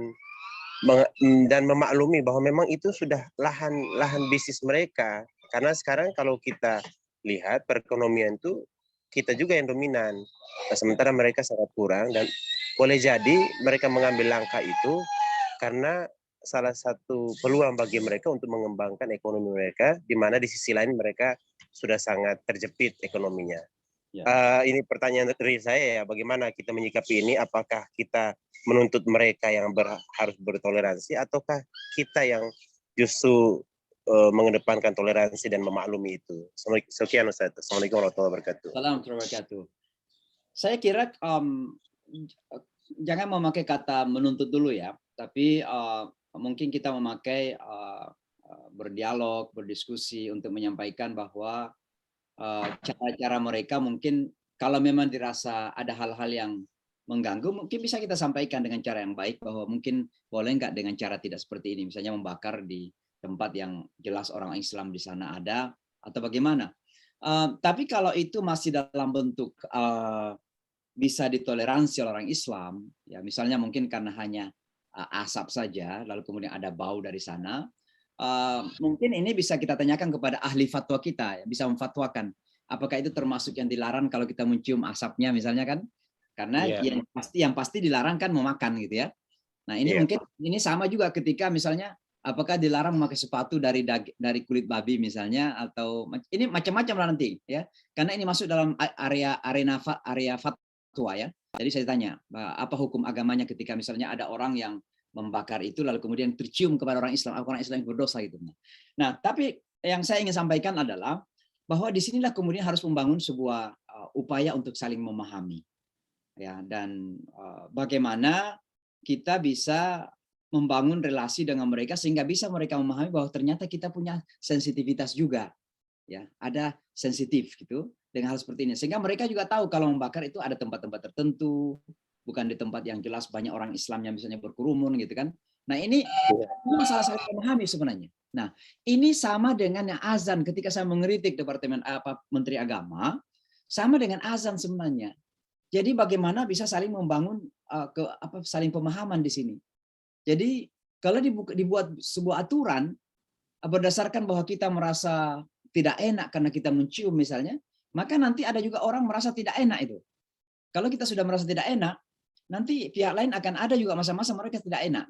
memaklumi bahwa memang itu sudah lahan bisnis mereka? Karena sekarang kalau kita lihat perekonomian itu kita juga yang dominan, sementara mereka sangat kurang dan boleh jadi mereka mengambil langkah itu karena salah satu peluang bagi mereka untuk mengembangkan ekonomi mereka, di mana di sisi lain mereka sudah sangat terjepit ekonominya. Ini pertanyaan dari saya ya, bagaimana kita menyikapi ini? Apakah kita menuntut mereka yang harus bertoleransi, ataukah kita yang justru mengedepankan toleransi dan memaklumi itu? Sekian Ustaz. Assalamualaikum warahmatullahi wabarakatuh. Assalamualaikum warahmatullahi wabarakatuh. Saya kira jangan memakai kata menuntut dulu ya, tapi mungkin kita memakai berdialog, berdiskusi untuk menyampaikan bahwa cara-cara mereka mungkin kalau memang dirasa ada hal-hal yang mengganggu, mungkin bisa kita sampaikan dengan cara yang baik bahwa mungkin boleh nggak dengan cara tidak seperti ini, misalnya membakar di tempat yang jelas orang Islam di sana ada atau bagaimana. Tapi kalau itu masih dalam bentuk bisa ditoleransi oleh orang Islam, ya misalnya mungkin karena hanya asap saja, lalu kemudian ada bau dari sana, mungkin ini bisa kita tanyakan kepada ahli fatwa kita, ya, bisa memfatwakan apakah itu termasuk yang dilarang kalau kita mencium asapnya misalnya kan, karena yang pasti dilarang kan memakan gitu ya. Nah ini mungkin ini sama juga ketika misalnya apakah dilarang memakai sepatu dari kulit babi misalnya, atau ini macam-macam lah nanti ya, karena ini masuk dalam area fatwa ya. Jadi saya tanya apa hukum agamanya ketika misalnya ada orang yang membakar itu lalu kemudian tercium kepada orang Islam yang berdosa gitu. Nah, tapi yang saya ingin sampaikan adalah bahwa disinilah kemudian harus membangun sebuah upaya untuk saling memahami, ya, dan bagaimana kita bisa membangun relasi dengan mereka sehingga bisa mereka memahami bahwa ternyata kita punya sensitivitas juga, ya, ada sensitif gitu dengan hal seperti ini, sehingga mereka juga tahu kalau membakar itu ada tempat-tempat tertentu. Bukan di tempat yang jelas banyak orang Islam yang misalnya berkerumun gitu kan. Nah ini masalah saya memahami sebenarnya. Nah ini sama dengan yang azan ketika saya mengkritik Menteri Agama, sama dengan azan sebenarnya. Jadi bagaimana bisa saling membangun saling pemahaman di sini. Jadi kalau dibuat sebuah aturan berdasarkan bahwa kita merasa tidak enak karena kita mencium misalnya, maka nanti ada juga orang merasa tidak enak itu. Kalau kita sudah merasa tidak enak, nanti pihak lain akan ada juga masa-masa mereka tidak enak.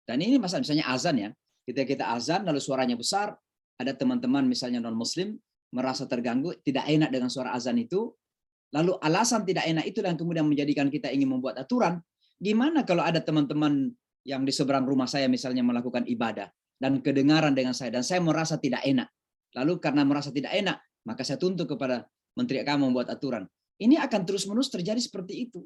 Dan ini misalnya azan ya, ketika kita azan lalu suaranya besar, ada teman-teman misalnya non-muslim merasa terganggu, tidak enak dengan suara azan itu, lalu alasan tidak enak itu yang kemudian menjadikan kita ingin membuat aturan. Gimana kalau ada teman-teman yang di seberang rumah saya misalnya melakukan ibadah dan kedengaran dengan saya dan saya merasa tidak enak. Lalu karena merasa tidak enak, maka saya tuntut kepada Menteri Agama membuat aturan. Ini akan terus-menerus terjadi seperti itu.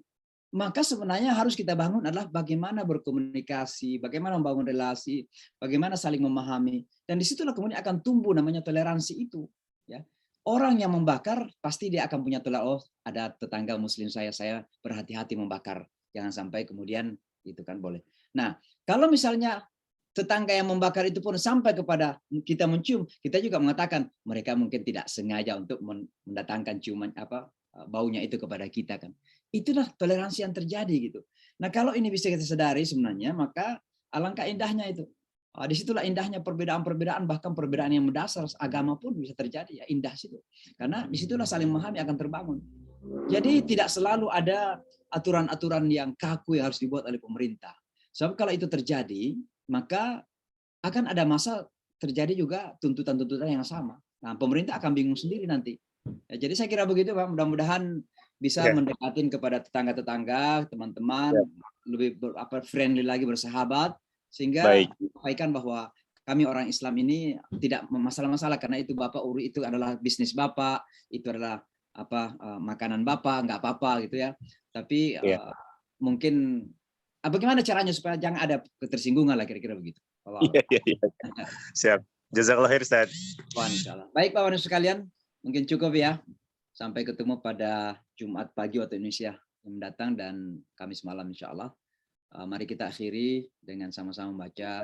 Maka sebenarnya harus kita bangun adalah bagaimana berkomunikasi, bagaimana membangun relasi, bagaimana saling memahami, dan disitulah kemudian akan tumbuh namanya toleransi itu. Ya, orang yang membakar pasti dia akan punya toleransi. Oh, ada tetangga Muslim saya berhati-hati membakar, jangan sampai kemudian itu kan boleh. Nah, kalau misalnya tetangga yang membakar itu pun sampai kepada kita mencium, kita juga mengatakan mereka mungkin tidak sengaja untuk mendatangkan ciuman baunya itu kepada kita kan. Itulah toleransi yang terjadi gitu. Nah kalau ini bisa kita sadari sebenarnya, maka alangkah indahnya itu. Disitulah indahnya perbedaan-perbedaan, bahkan perbedaan yang mendasar agama pun bisa terjadi, ya indah situ. Karena disitulah saling memahami akan terbangun. Jadi tidak selalu ada aturan-aturan yang kaku yang harus dibuat oleh pemerintah. Sebab kalau itu terjadi, maka akan ada masa terjadi juga tuntutan-tuntutan yang sama. Nah pemerintah akan bingung sendiri nanti. Ya, jadi saya kira begitu Pak, mudah-mudahan bisa Ya. mendekatin kepada tetangga-tetangga, teman-teman, lebih friendly lagi, bersahabat, sehingga Baik. sampaikan bahwa kami orang Islam ini tidak masalah-masalah karena itu Bapak itu adalah bisnis Bapak, itu adalah makanan Bapak, nggak apa-apa gitu ya. Tapi Ya. mungkin bagaimana caranya supaya jangan ada ketersinggungan lah kira-kira begitu. Iya. Siap. Jazakallah khair, Ustaz. Wah, insyaallah. Baik Pak Wanus sekalian, mungkin cukup ya. Sampai ketemu pada Jumat pagi waktu Indonesia yang mendatang dan Kamis malam insyaallah. Mari kita akhiri dengan sama-sama membaca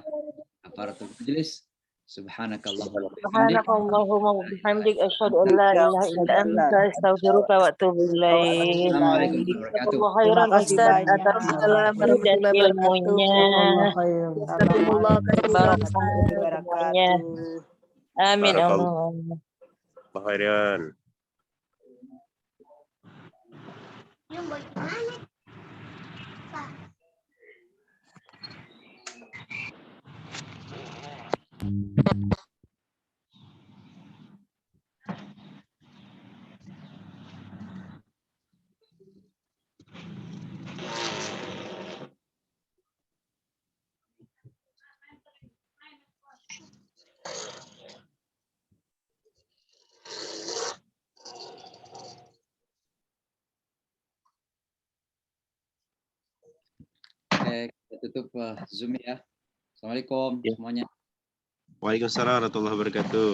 kafaratul majlis. Subhanakallahumma wa bihamdik. Subhanakallahumma wa bihamdik asyhadu an la ilaha illa anta astaghfiruka wa atubu ilaik. Assalamualaikum warahmatullahi wabarakatuh. Jazakallahu khairan Terima kasih Ustaz banyak. atas segala dan Warahmatullahi ilmunya. Jazakumullah khairan Barokah semuanya. Amin Barakallah. Allah. Khairan. Oke, kita tutup Zoom ya. Assalamualaikum Ya. semuanya. Waalaikumsalam warahmatullahi wabarakatuh.